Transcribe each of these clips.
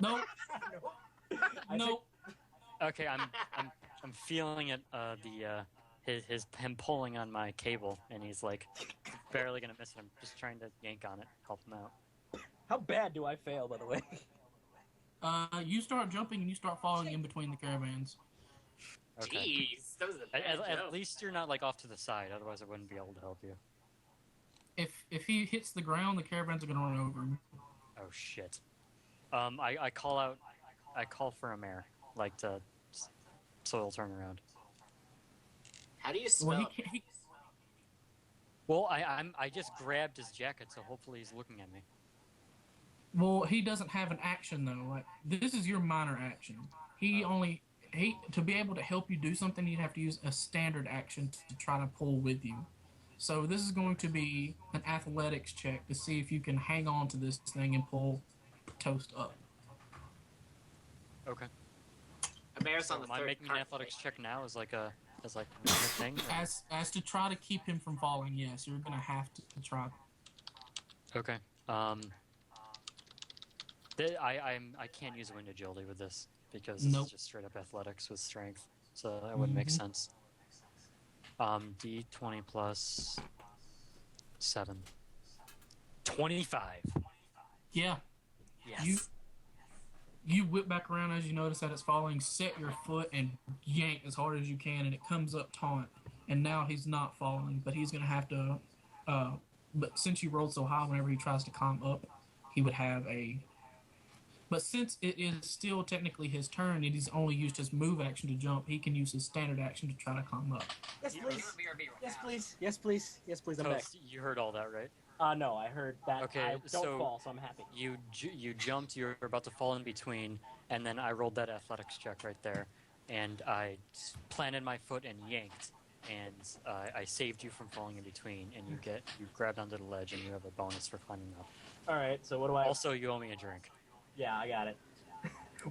Nope. Nope. Okay, I'm feeling it. Him pulling on my cable, and he's like barely gonna miss it. I'm just trying to yank on it, help him out. How bad do I fail, by the way? You start jumping and you start falling in between the caravans. Okay. Jeez, that was a bad At least you're not like off to the side. Otherwise, I wouldn't be able to help you. If he hits the ground, the caravans are gonna run over him. Oh shit. I call out. I call for a mare, like to so he'll turn around. How do you spell? Well, I just grabbed his jacket, so hopefully he's looking at me. Well, he doesn't have an action though. Like this is your minor action. He to be able to help you do something, you'd have to use a standard action to try to pull with you. So this is going to be an athletics check to see if you can hang on to this thing and pull Toast up. Okay. A mare's on the Am I third making an cart, athletics right? check now as another thing? Or? As to try to keep him from falling, yes, you're gonna have to try. Okay. I can't use wind agility with this because Nope. it's just straight up athletics with strength, so that wouldn't make sense. D20 plus 7. 25. Yeah. Yes. You whip back around as you notice that it's falling, set your foot and yank as hard as you can, and it comes up taunt. And now he's not falling, but he's going to have to... but since you rolled so high, whenever he tries to climb up, he would have a... But since it is still technically his turn, and he's only used his move action to jump, he can use his standard action to try to climb up. Yes, please. Yes, please. Yes, please. Yes, please. I'm back. You heard all that, right? No, I heard that. Okay, I don't fall, so I'm happy. You jumped, you were about to fall in between, and then I rolled that athletics check right there, and I planted my foot and yanked, and I saved you from falling in between, and you grabbed onto the ledge, and you have a bonus for climbing up. All right, so what do I... Also, you owe me a drink. Yeah, I got it.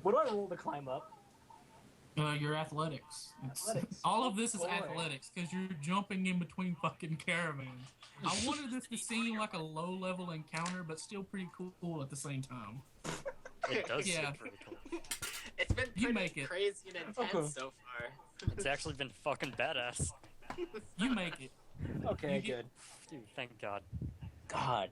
What do I roll to climb up? Your athletics. All of this is athletics because you're jumping in between fucking caravans. I wanted this to seem like a low-level encounter, but still pretty cool at the same time. It does Yeah. seem pretty cool. It's been You pretty make it. crazy and intense so far. It's actually been fucking badass. You make it. Okay, You get- good. Dude, thank God. God.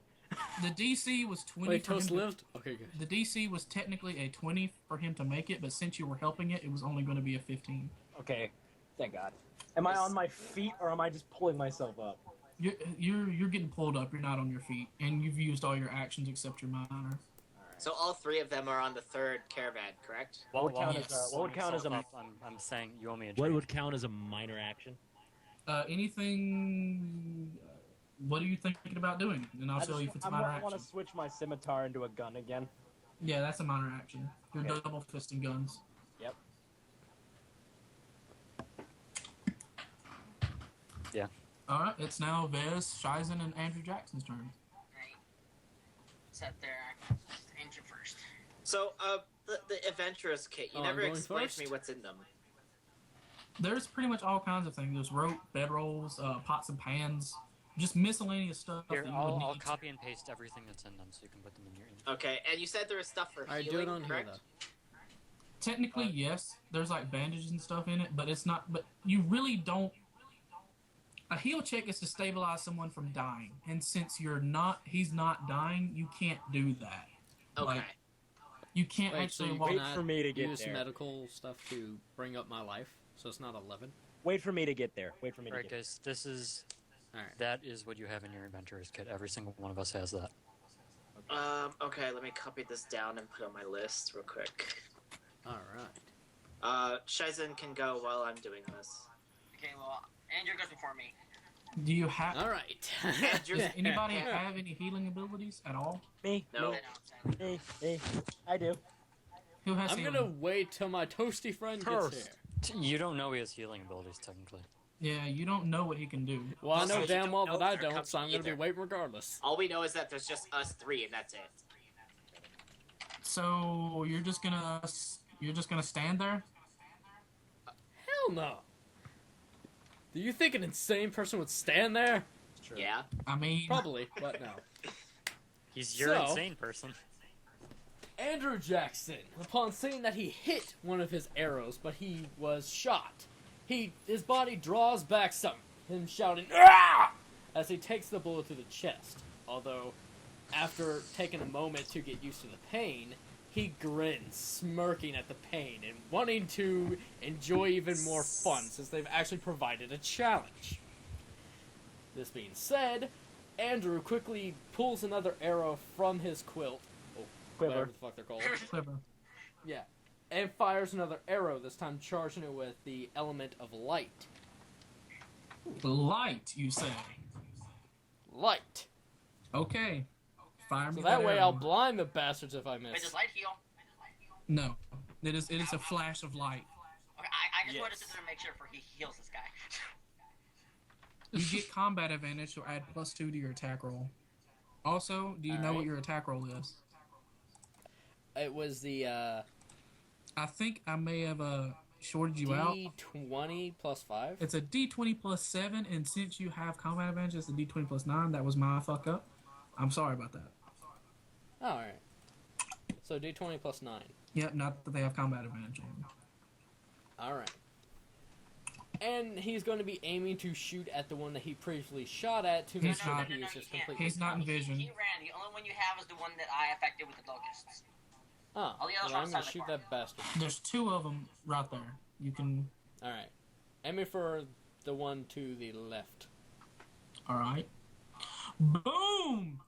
The DC was 20 Wait, for him Toast to- lived? Okay, good. The DC was technically a 20 for him to make it, but since you were helping it was only going to be a 15. Okay, thank God. Am I on my feet, or am I just pulling myself up? You're getting pulled up. You're not on your feet, and you've used all your actions except your minor. So all three of them are on the third caravan, correct? What would While count I'm as what would count as a... up, I'm saying you owe me a drink. What would count as a minor action? Anything? What are you thinking about doing? And I'll tell you if it's a minor I want to action. switch my scimitar into a gun again. Yeah, that's a minor action. You're Okay. double fisting guns. Yep. Yeah. All right, it's now Vezz, Shizen, and Andrew Jackson's turn. Right. Set there. Andrew first. So, the adventurer's kit, you Oh, never I'm going explained first? to me what's in them. There's pretty much all kinds of things. There's rope, bedrolls, pots and pans, just miscellaneous stuff. Here, that you would I'll need. copy and paste everything that's in them so you can put them in your Okay, and you said there was stuff for Alright, healing, do it on here, correct? though. Technically, yes. There's like bandages and stuff in it, but it's not. But you really don't. A heal check is to stabilize someone from dying, and since he's not dying, you can't do that. Okay. Like, you can't Wait, so actually you walk. Wait cannot for me to get use there. medical stuff to bring up my life, so it's not 11? Wait for me to get there. Wait for me to Alright, get guys, this is... Alright. That is what you have in your adventurer's kit. Every single one of us has that. Okay, let me copy this down and put it on my list real quick. Alright. Shizen can go while I'm doing this. Okay, well, Andrew goes before me. Do you have Alright. Andrew's... Does anybody have any healing abilities at all? Me. No. Me. I do. Who has I'm healing? gonna wait till my toasty friend gets here. You don't know he has healing abilities, technically. Yeah, you don't know what he can do. Well, I Also, know you damn don't well know that I if they're don't, so I'm coming gonna be either. waiting regardless. All we know is that there's just us three, and that's it. So you're just gonna stand there? Hell no! Do you think an insane person would stand there? Yeah. I mean, Probably, but no. He's your So- insane person. Andrew Jackson, upon seeing that he hit one of his arrows, but he was shot, his body draws back some, him shouting, "Ah!" as he takes the bullet to the chest. Although, after taking a moment to get used to the pain, he grins, smirking at the pain, and wanting to enjoy even more fun, since they've actually provided a challenge. This being said, Andrew quickly pulls another arrow from his quilt, whatever the fuck they're called. Quiver. Yeah. And fires another arrow, this time charging it with the element of light. Light, you say? Light. Okay. Fire me So that way arrow. I'll blind the bastards if I Wait, miss. does light heal? No. It is a flash of light. Okay, I just wanted to Yes. sit there and make sure before he heals this guy. You get combat advantage, so add +2 to your attack roll. Also, do you know what Alright. your attack roll is? It was the I think I may have shorted you out. D20 plus 5. It's a D20 plus 7, and since you have combat advantage, it's a D20 plus 9. That was my fuck up. I'm sorry about that. Oh, alright. So D20 plus 9. Yep, not that they have combat advantage on. Alright. And he's going to be aiming to shoot at the one that he previously shot at to make He's sure not- that he is you just can't. completely... He's not in vision. He ran. The only one you have is the one that I affected with the locusts. Oh, All the others well, are I'm going outside to the shoot car. that bastard. There's 2 of them right there. You can... Alright. Aim me for the one to the left. Alright. Boom!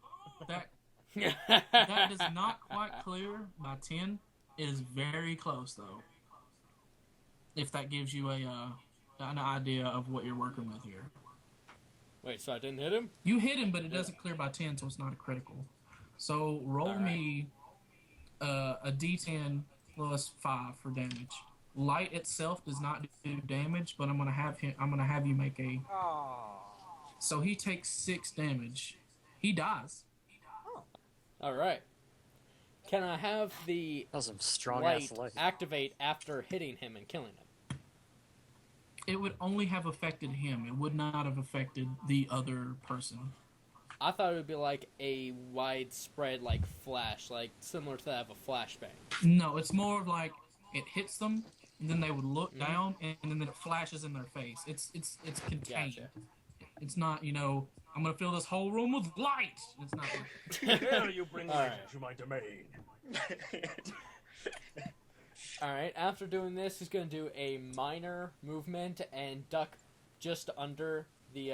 That is not quite clear by 10. It is very close, though. If that gives you an idea of what you're working with here. Wait, so I didn't hit him? You hit him, but it doesn't clear by 10, so it's not a critical. So roll Alright. me a D10 plus 5 for damage. Light itself does not do damage, but I'm gonna have you make a. So he takes 6 damage. He dies. Alright. Can I have the That was some strong light ass light. activate after hitting him and killing him? It would only have affected him. It would not have affected the other person. I thought it would be like a widespread like flash, like similar to that of a flashbang. No, it's more of like it hits them, and then they would look down, and then it flashes in their face. It's contained. Gotcha. It's not, I'm gonna fill this whole room with light. It's not. Like, Dare you bring Alright. light into my domain? Alright, after doing this, he's going to do a minor movement and duck just under the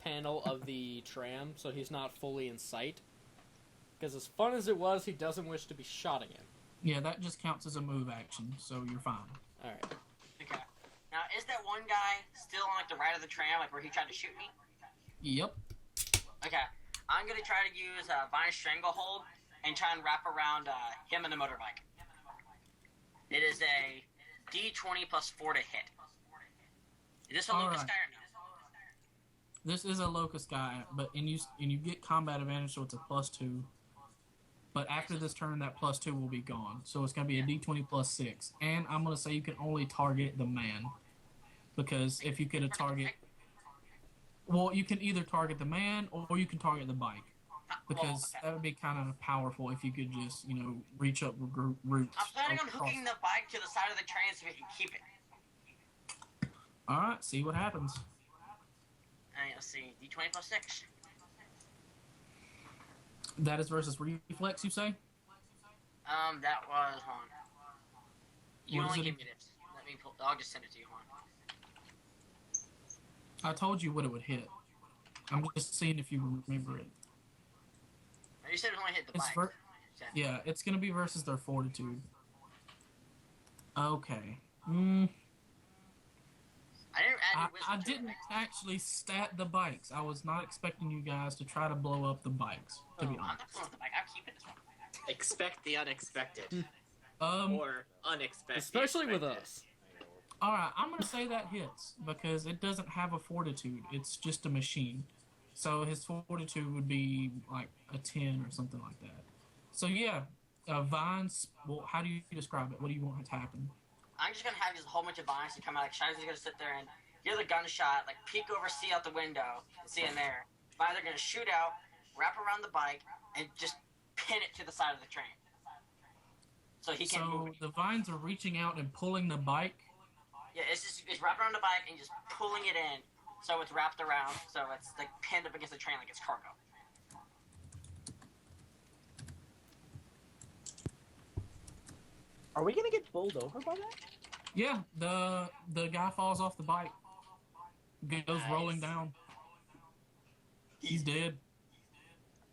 panel of the tram, so he's not fully in sight. Because as fun as it was, he doesn't wish to be shot again. yeah, that just counts as a move action, so you're fine. Alright. Okay. Now, is that one guy still on like the right of the tram, like where he tried to shoot me? Yep. Okay. I'm gonna try to use Vine Stranglehold and try and wrap around him and the motorbike. It is a D20 plus 4 to hit. Is this a Lucas Alright. guy or no? This is a locust guy, but and you get combat advantage, so it's a +2. But after this turn, that +2 will be gone, so it's gonna be a D20 plus 6. And I'm gonna say you can only target the man, because if you get a target, well, you can either target the man or you can target the bike, because that would be kind of powerful if you could just reach up roots. I'm planning on across. hooking the bike to the side of the train so we can keep it. All right, see what happens. Alright, let's see. D20 plus 6. That is versus reflex, you say? That was, hold on. You What is only it? give me this. Let me pull, I'll just send it to you, hold on. I told you what it would hit. I'm just seeing if you remember it. You said it only hit the It's bike. Yeah, it's gonna be versus their fortitude. Okay. I didn't add your wisdom I to it, didn't right? actually stat the bikes. I was not expecting you guys to try to blow up the bikes, to be I'm honest. not pulling the bike. I'm keeping this one. Expect the unexpected. Um, Or unexpected. Especially with expected. us. alright, I'm gonna say that hits, because it doesn't have a fortitude. It's just a machine. So his fortitude would be like a 10 or something like that. So yeah, Vines, well, how do you describe it? What do you want to happen? I'm just gonna have just a whole bunch of vines to come out. Like Shizen's gonna sit there and hear the gunshot, like peek over, see out the window, and see in there. Vines are gonna shoot out, wrap around the bike, and just pin it to the side of the train. so he can't move. So the vines are reaching out and pulling the bike. Yeah, it's wrapped around the bike and just pulling it in, so it's wrapped around, so it's like pinned up against the train like it's cargo. Are we gonna get bowled over by that? Yeah, the guy falls off the bike, goes Nice. rolling down. He's dead.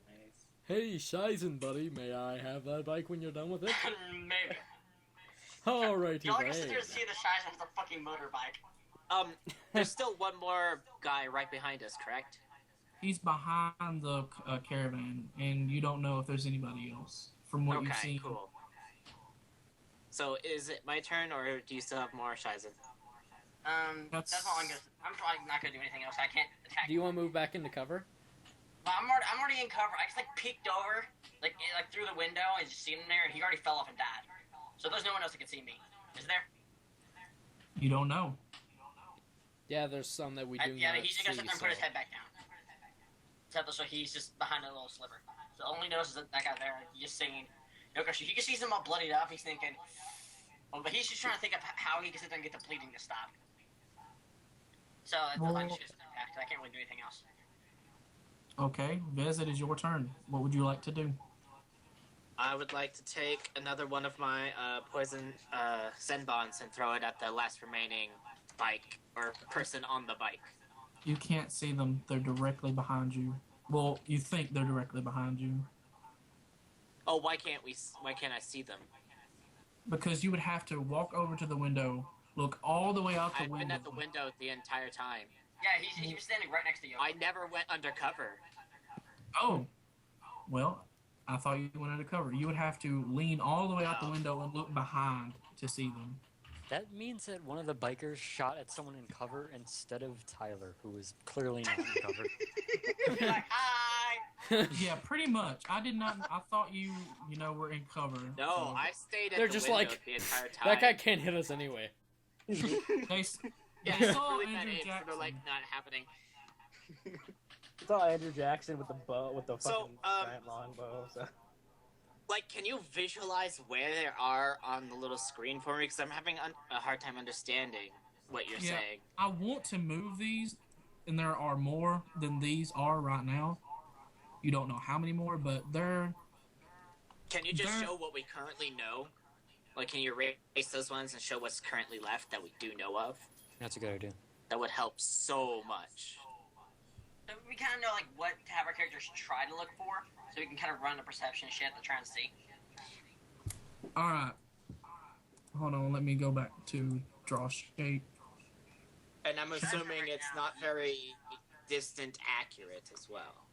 Nice. Hey, Shizen, buddy, may I have that bike when you're done with it? Maybe. Alrighty, Y'all just sit there then. and see the Shizen has a fucking motorbike. There's still one more guy right behind us, correct? He's behind the caravan, and you don't know if there's anybody else from what you've Okay, seen. cool. So is it my turn, or do you still have more Shizen? That's all I'm gonna. I'm probably not gonna do anything else. I can't attack. Do you want to move back into cover? Well, I'm already in cover. I just like peeked over, like through the window, and just seen him there, and he already fell off and died. So there's no one else that can see me. Is there? You don't know. Yeah, there's some that we do Yeah, not he's see. just gonna sit there and put his so- head back down. So he's just behind a little sliver. So only notices that guy there. He's just saying, he just sees him all bloodied up. He's thinking, but he's just trying to think of how he can sit there and get the bleeding to stop. So that's Well- I'm just gonna step back, 'cause I can't really do anything else. Okay, Vezz, it is your turn. What would you like to do? I would like to take another one of my poison Zenbons and throw it at the last remaining bike or person on the bike. You can't see them. They're directly behind you. Well, you think they're directly behind you. Oh, why can't I see them? Because you would have to walk over to the window, look all the way out the I've window. been at the window the entire time. Yeah, he was standing right next to you. I never went undercover. Oh, well, I thought you went undercover. You would have to lean all the way out the window and look behind to see them. That means that one of the bikers shot at someone in cover instead of Tyler, who was clearly not in cover. You're like, hi. Yeah, pretty much. I did not. I thought you were in cover. No, so I stayed at They're the just window like, the entire time. That guy can't hit us anyway. They Yeah, they it's saw really bad Andrew aims, so Jackson. they're like not happening. It's all Andrew Jackson with the bow, with the So, fucking giant longbow. So. Like, can you visualize where they are on the little screen for me? Because I'm having a hard time understanding what you're Yeah. saying. I want to move these, and there are more than these are right now. You don't know how many more, but they're. Can you just There- show what we currently know? Like, can you erase those ones and show what's currently left that we do know of? That's a good idea. That would help so much. So we kind of know like what to have our characters try to look for, so we can kind of run the perception shit to try and see. All right. Hold on. Let me go back to draw shape. And I'm assuming it's not very distant accurate as well.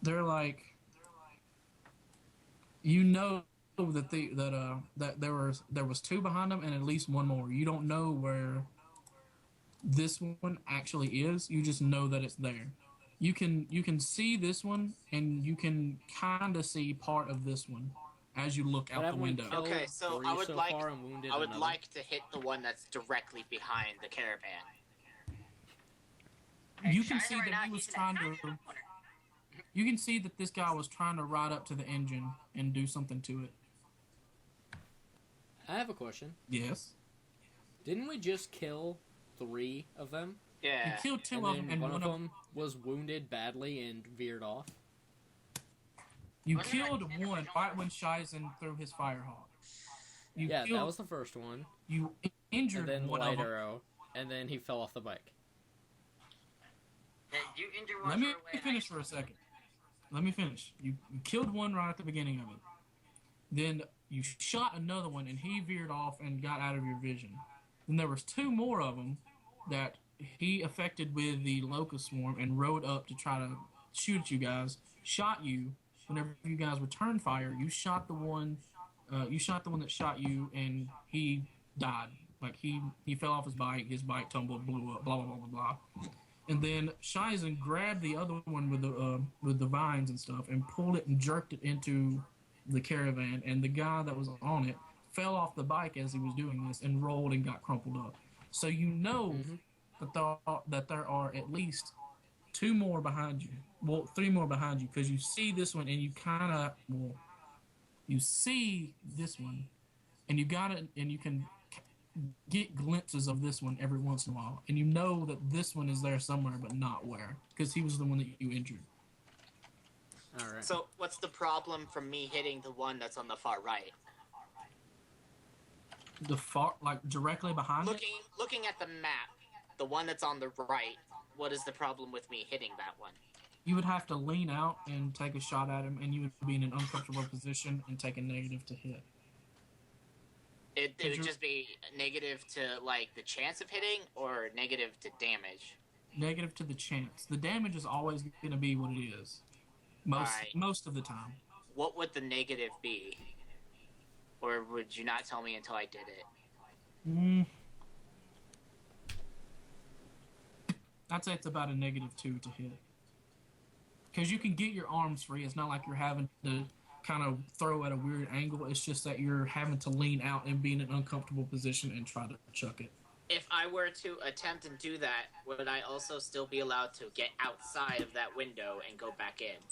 They're like. You know that there was two behind them and at least one more. You don't know where this one actually is. You just know that it's there. You can see this one and you can kind of see part of this one as you look out the window. Killed Okay, so 3 I would so like- far and wounded I would another. like to hit the one that's directly behind the caravan. You can Shizen see right that now, he was he's in trying that to. tiny little corner. You can see that this guy was trying to ride up to the engine and do something to it. I have a question. Yes. Didn't we just kill 3 of them? You Yeah. killed two And of then them, and one of them was wounded badly and veered off. You Wasn't it like killed the one original right one? when Shizen threw his firehawk. You Yeah, killed, that was the first one. you And injured then one light of them. arrow. And then he fell off the bike. Yeah, you injure one Let me throw away, finish for a second. Let me finish. You killed one right at the beginning of it. Then you shot another one, and he veered off and got out of your vision. Then there was 2 more of them that he affected with the locust swarm and rode up to try to shoot at you guys. Shot you. Whenever you guys returned fire, you shot the one. You shot the one that shot you, and he died. Like he fell off his bike tumbled, blew up, blah blah blah blah blah. And then Shizen grabbed the other one with the vines and stuff and pulled it and jerked it into the caravan. And the guy that was on it fell off the bike as he was doing this and rolled and got crumpled up. So you know that there are at least 2 more behind you. Well, 3 more behind you because you see this one and you kind of You see this one, and you got it, and you can get glimpses of this one every once in a while, and you know that this one is there somewhere, but not where, because he was the one that you injured. All right. So, what's the problem from me hitting the one that's on the far right? The far, like directly behind it. Looking at the map, the one that's on the right. What is the problem with me hitting that one? You would have to lean out and take a shot at him, and you would be in an uncomfortable position and take a negative to hit. It would just be negative to like the chance of hitting, or negative to damage. Negative to the chance. The damage is always going to be what it is. Most of the time. What would the negative be? Or would you not tell me until I did it? I'd say it's about a -2 to hit. Because you can get your arms free. It's not like you're having to kind of throw at a weird angle. It's just that you're having to lean out and be in an uncomfortable position and try to chuck it. If I were to attempt and do that, would I also still be allowed to get outside of that window and go back in?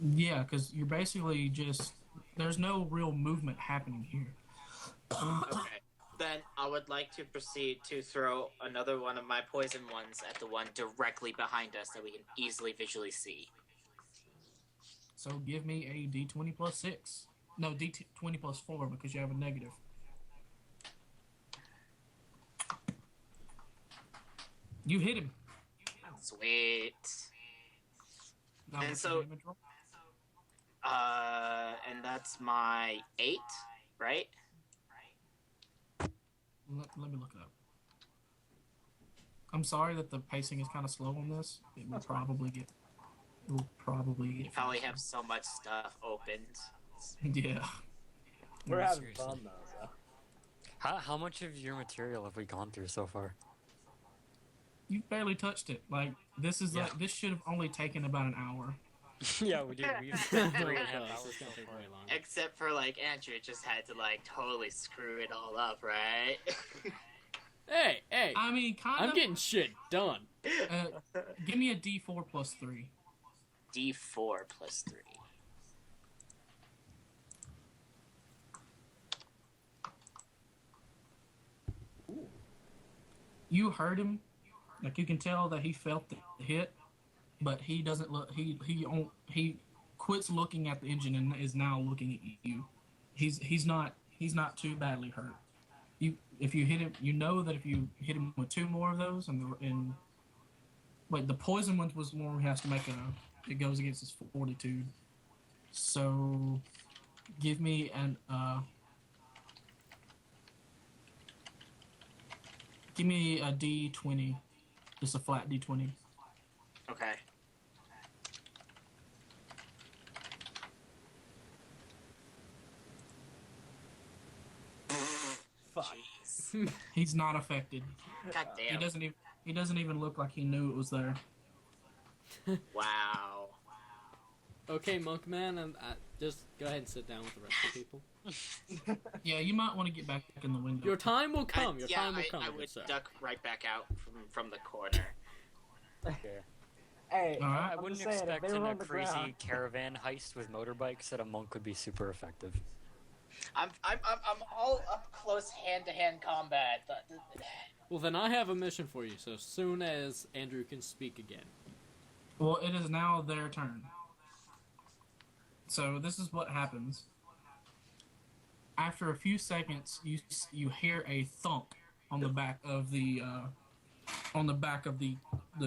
Yeah, because you're basically just... There's no real movement happening here. Okay. Then I would like to proceed to throw another one of my poison ones at the one directly behind us that we can easily visually see. So give me a D20 plus 6. No, D20 plus 4 because you have a negative. You hit him. Sweet. Now And what's so- your damage roll? And that's my 8, right? Let me look it up. I'm sorry that the pacing is kind of slow on this. It will probably get. You probably have so much stuff opened. Yeah. We're having Seriously. fun though. So. How much of your material have we gone through so far? You barely touched it. Like this is Yeah. like this should have only taken about an hour. Yeah, we did. We've spent 3.5 hours It's so gonna take far. way long. Except for, like, Andrew just had to, like, totally screw it all up, right? Hey, I mean, kind I'm of. getting shit done. Give me a D4 plus 3. D4 plus 3. You heard him. Like you can tell that he felt the hit, but he doesn't look. He quits looking at the engine and is now looking at you. He's not too badly hurt. If you hit him, you know that if you hit him with 2 more of those, and wait, the poison one was more. He has to make it goes against his fortitude. So, give me an give me a D20, just a flat D20. Okay. Fuck. He's not affected. God He damn. doesn't even look like he knew it was there. Wow. Okay, Monkman, and just go ahead and sit down with the rest of the people. Yeah, you might want to get back in the window. Your time will come. Your time will come. I good would sir. duck right back out from the corner. Hey, All right. I I'm wouldn't just saying, if expect they in were a on the crazy ground- caravan heist with motorbikes that a monk would be super effective. I'm all up close hand-to-hand combat. Well, then I have a mission for you. So soon as Andrew can speak again. Well, it is now their turn. So this is what happens. After a few seconds, you hear a thump on the back of the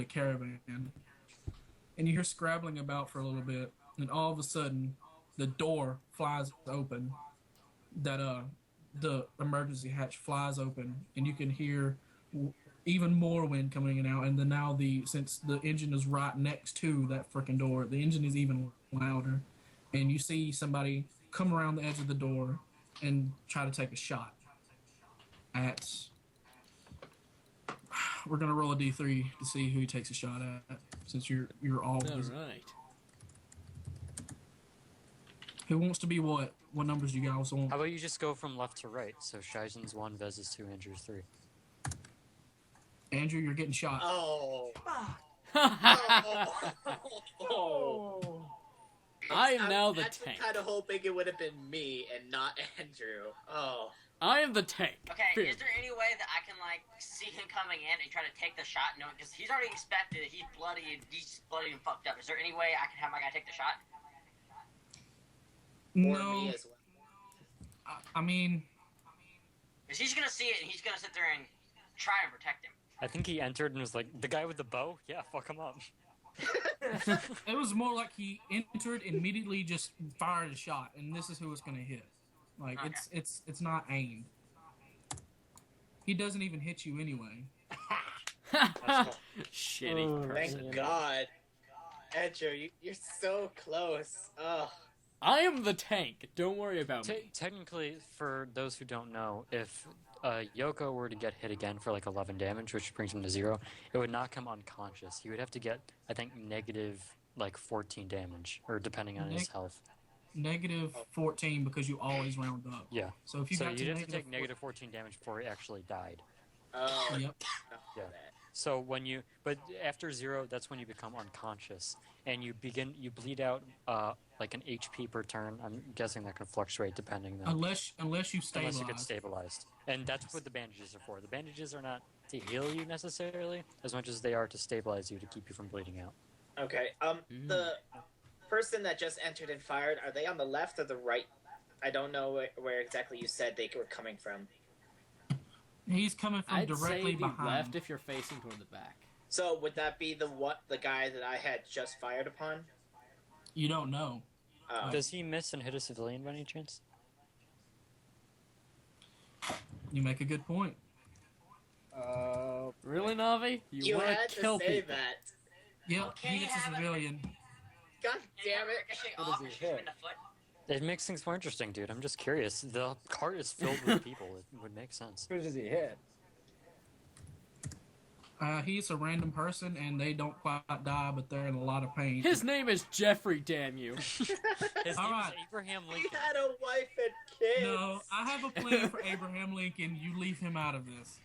caravan, and you hear scrabbling about for a little bit, and all of a sudden, the door flies open. The emergency hatch flies open, and you can hear even more wind coming in and out. And then now since the engine is right next to that freaking door, the engine is even louder. And you see somebody come around the edge of the door and try to take a shot at. We're gonna roll a D3 to see who he takes a shot at, since you're all. All right. Who wants to be what? What numbers you guys want? How about you just go from left to right? So Shizen's 1, Vezz is 2, Andrew's 3. Andrew, you're getting shot. Oh. Oh. I am now the I'm tank. kind of hoping it would have been me and not Andrew. Oh. I am the tank. Okay, Fear is there any way that I can, like, see him coming in and try to take the shot? No, because he's already expected it. He's bloody and fucked up. Is there any way I can have my guy take the shot? Or No, me as well. I mean, Because he's gonna see it and he's gonna sit there and try and protect him. I think he entered and was like, the guy with the bow? Yeah, fuck him up. it was more like he entered, immediately just fired a shot, and this is who it's going to hit. Like, Okay. it's not aimed. He doesn't even hit you anyway. Shitty person. Thank God. Andrew, you're so close. Oh. I am the tank. Don't worry about me. Technically, for those who don't know, if Yoko were to get hit again for like 11 damage, which brings him to 0, it would knock him unconscious. He would have to get, I think, negative like 14 damage, or depending on his health. Negative 14 because you always round up. Yeah. So if you So got you'd to have to take negative negative 14 damage before he actually died. Oh. Yep. Yeah. So when you, but after 0, that's when you become unconscious, and you bleed out like an HP per turn. I'm guessing that can fluctuate depending on Unless you stabilize. unless you get stabilized, and that's what the bandages are for. The bandages are not to heal you necessarily, as much as they are to stabilize you to keep you from bleeding out. Okay. The person that just entered and fired, are they on the left or the right? I don't know where exactly you said they were coming from. He's coming from I'd directly say the behind. left if you're facing toward the back. So would that be the guy that I had just fired upon? You don't know. Does he miss and hit a civilian by any chance? You make a good point. Really, Navi? You wanna had to kill say people. that. Yep, he hits a civilian. God damn it! Ricochet What off does and he shoot him hit? in the foot. It makes things more interesting, dude. I'm just curious. The cart is filled with people. It would make sense. Who does he hit? He's a random person, and they don't quite die, but they're in a lot of pain. His name is Jeffrey, damn you. His name Alright. is Abraham He Lincoln. had a wife and kids. No, I have a plan for Abraham Lincoln. You leave him out of this.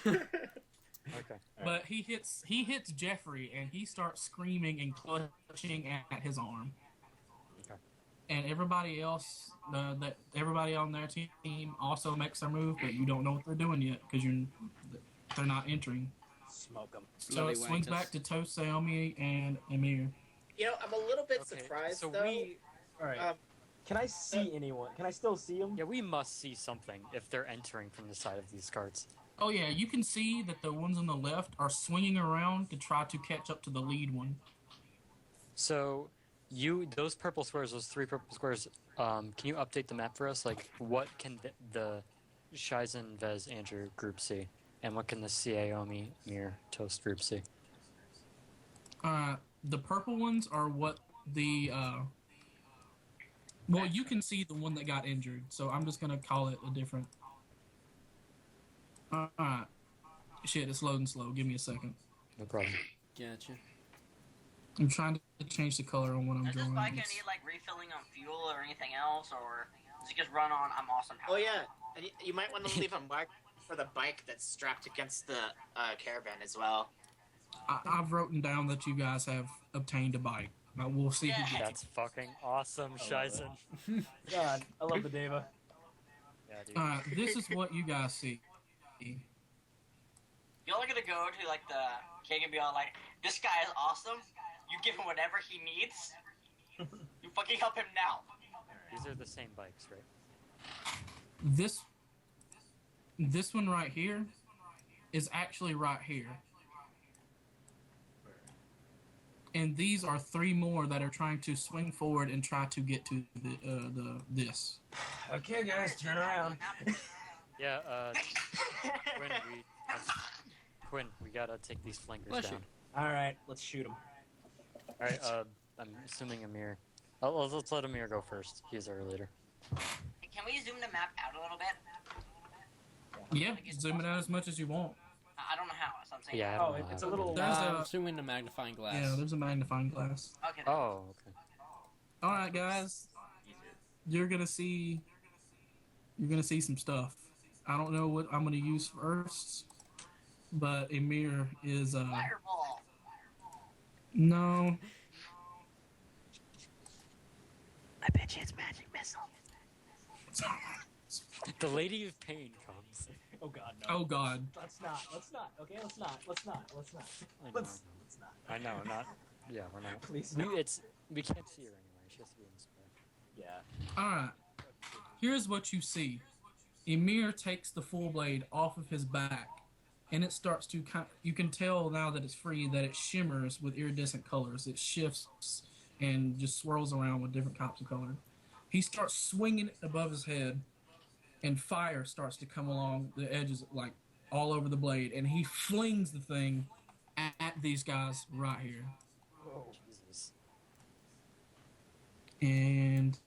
Okay. But he hits Jeffrey, and he starts screaming and clutching at his arm. Okay. And everybody else, everybody on their team also makes their move, but you don't know what they're doing yet because they're not entering. Smoke him. So Bloody it swings wankers. back to Toast, Sayomi, and Emir. You know, I'm a little bit Okay, surprised so though. All right. Um, Can I see anyone? Can I still see him? Yeah, we must see something if they're entering from the side of these carts. Oh yeah, you can see that the ones on the left are swinging around to try to catch up to the lead one. So, those purple squares, those 3 purple squares, can you update the map for us? Like, what can the Shizen, Vezz, Andrew group see? And what can the Sayomi, Mir, Toast group see? The purple ones are what the well, you can see the one that got injured, so I'm just gonna call it a different. Alright. Shit, it's loading slow. Give me a second. No problem. Gotcha. I'm trying to change the color on what I'm Does this drawing. bike It's- need like refilling on fuel or anything else, or does it just run on I'm awesome Oh power? yeah, and you might want to leave a mark for the bike that's strapped against the caravan as well. I've written down that you guys have obtained a bike. Now we'll see who Yeah. gets That's fucking awesome, Shizen. God, I love the Deva. Yeah, dude. it. Alright, this is what you guys see. Y'all are gonna go to like the king and be all like, "This guy is awesome. You give him whatever he needs. You fucking help him now." These are the same bikes, right? This one right here is actually right here. And these are 3 more that are trying to swing forward and try to get to this. Okay, guys, turn around. Yeah, Quinn, we gotta take these flankers Bless you. down. All right, let's shoot him. Alright, I'm assuming Amir. Let's let Amir go first. He's our leader. Can we zoom the map out a little bit? Yeah, zoom it out as much as you want. I don't know how. So I'm saying. Yeah, I Oh, don't know it's how a to do little- that. There's a Zoom in the magnifying glass. yeah, there's a magnifying glass. Okay. then. Oh, okay. All right, guys, you're gonna see some stuff. I don't know what I'm gonna use first, but Emir is Fireball. no. chance magic missile. The Lady of Pain comes. Oh god, no. Oh god. Let's not. Okay, let's not. I know, not. Yeah, we're not. Please We, no. we can't see her anyway. She has to be in this back. Yeah. Alright. Here's what you see. Emir takes the full blade off of his back, and it starts to you can tell now that it's free that it shimmers with iridescent colors. It shifts and just swirls around with different types of color. He starts swinging it above his head, and fire starts to come along the edges, like all over the blade, and he flings the thing at these guys right here. Jesus. And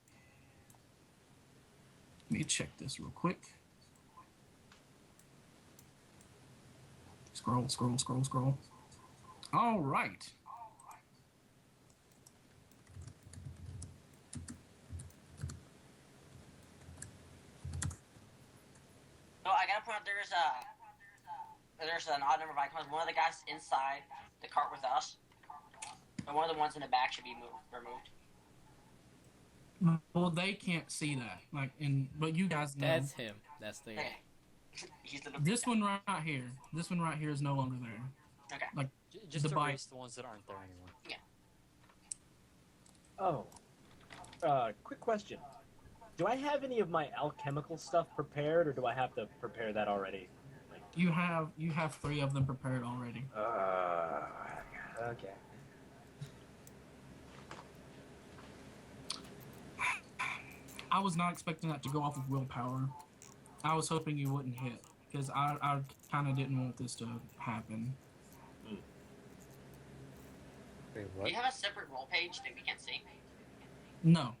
let me check this real quick. Scroll. All right. No, I gotta point out there's an odd number of icons. One of the guys inside the cart with us, and one of the ones in the back should be removed. Well, they can't see that, but you guys know. That's him. That's the guy. Okay. He's the This one right here. This one right here is no longer there. Okay. Like Just the bike. erase the ones that aren't there anymore. Oh. Quick question. Do I have any of my alchemical stuff prepared, or do I have to prepare that already? You have 3 of them prepared already. Okay. I was not expecting that to go off of willpower. I was hoping you wouldn't hit, because I kind of didn't want this to happen. Wait, Do what? you have a separate roll page that we can see? No.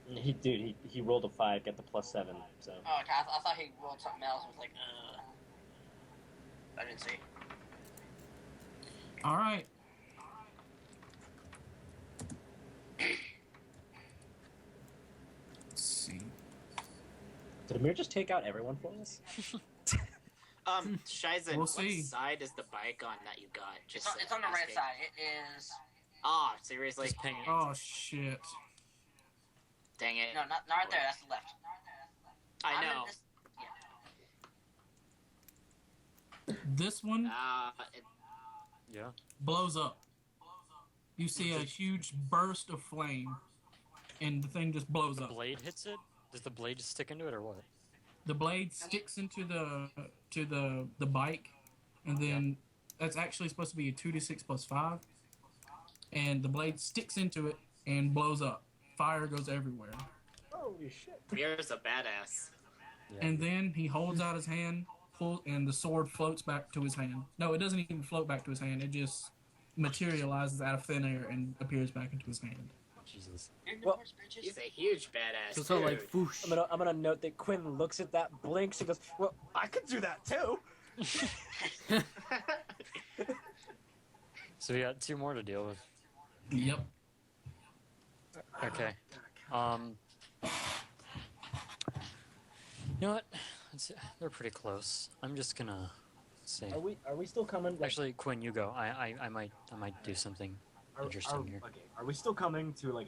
He rolled a 5, got the +7, so. Oh, okay. I thought he rolled something else. And was like, I didn't see. All right. Let's see. Did Amir just take out everyone for us? Shizen, We'll what see. side is the bike on that you got? Just It's on the right asking. side. It is. Ah, seriously? Just ping it. Oh shit. Dang it. No, not right there. That's the left. I I'm in know. this- This one Yeah. blows up. You see a huge burst of flame, and the thing just blows The up. blade hits it? Does the blade just stick into it or what? The blade sticks into the bike, and then that's actually supposed to be a 2d6 + 5, and the blade sticks into it and blows up. Fire goes everywhere, Holy shit. Mir's a badass. Yeah. and then he holds out his hand, and the sword floats back to his hand. No, it doesn't even float back to his hand. It just materializes out of thin air and appears back into his hand. Jesus. Well, He's a huge badass. So it's all like dude. whoosh. I'm gonna note that Quinn looks at that, blinks, and goes, "Well, I could do that too." So we got 2 more to deal with. Yep. Okay. You know what? They're pretty close. I'm just gonna see. Are we still coming? Like, Actually, Quinn, you go. I might do something interesting here. Okay. Are we still coming to like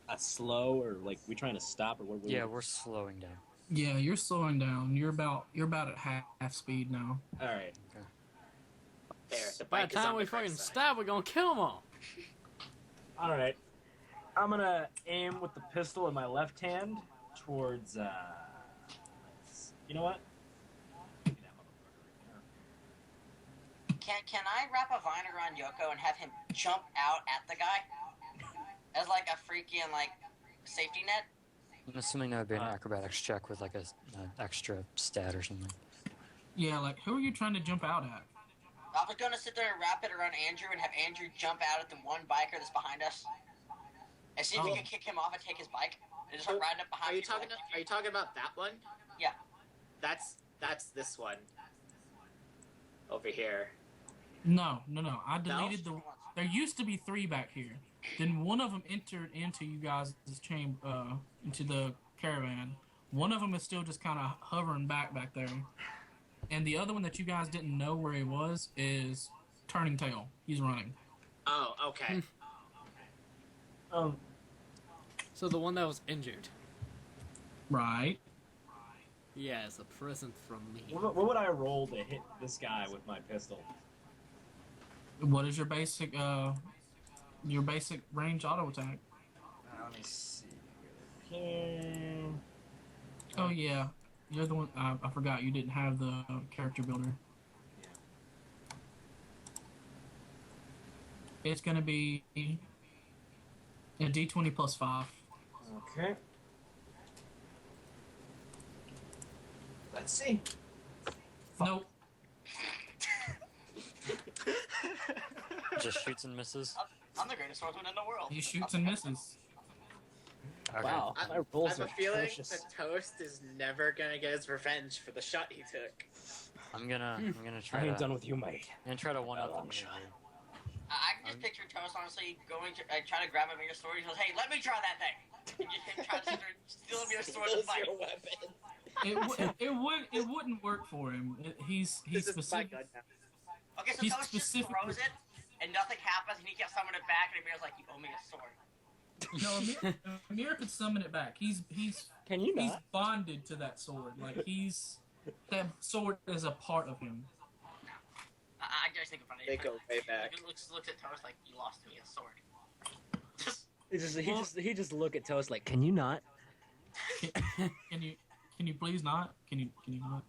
a slow, or like we trying to stop, or what? Yeah, we're slowing down. Yeah, you're slowing down. You're about at half speed now. All right. There, the By bike the is time on we the correct fucking side. stop, we're gonna kill them all. All right. I'm gonna aim with the pistol in my left hand towards. You know what? Can I wrap a vine around Yoko and have him jump out at the guy as like a freaking like safety net? I'm assuming that would be an acrobatics check with like an extra stat or something. Yeah, like who are you trying to jump out at? I was gonna sit there and wrap it around Andrew and have Andrew jump out at the one biker that's behind us, and see if we can kick him off and take his bike. And just start riding up behind. Are you people talking? like- Are you talking about that one? Yeah. That's this one. Over here. No. I deleted There used to be 3 back here. Then one of them entered into you guys' chamber, into the caravan. One of them is still just kind of hovering back there. And the other one that you guys didn't know where he was is turning tail. He's running. Oh, okay. So the one that was injured. Right. Yes, a present from me. What would I roll to hit this guy with my pistol? What is your basic range auto attack? Let me see. Here. Oh yeah, you're the one. I forgot you didn't have the character builder. It's gonna be a D20 plus 5. Okay. Let's see. Nope. Just shoots and misses. I'm the greatest swordsman in the world. He shoots and misses. Okay. Wow, I, my I rolls have a are feeling atrocious. that Toast is never gonna get his revenge for the shot he took. I'm gonna I try ain't to. done with you, mate. I'm gonna try to one up long him shot. here. I can just picture Toast honestly going to try to grab a Mirror sword. He goes, "Hey, let me try that thing." And just him trying to steal a Mirror sword and Steals fight. your weapon. It wouldn't work for him. He's This is my specific. gun now. Okay, so He's Toast just specific- throws it, and nothing happens, and he can't summon it back, and Mirror's like, "You owe me a sword." No, Amir could summon it back. He's Can you he's not? bonded to that sword. Like that sword is a part of him. I just think about it. They go way back. He looks at Toast like, "You lost me a sword." He just look at Toast like, can you not? Can you please not? Can you not?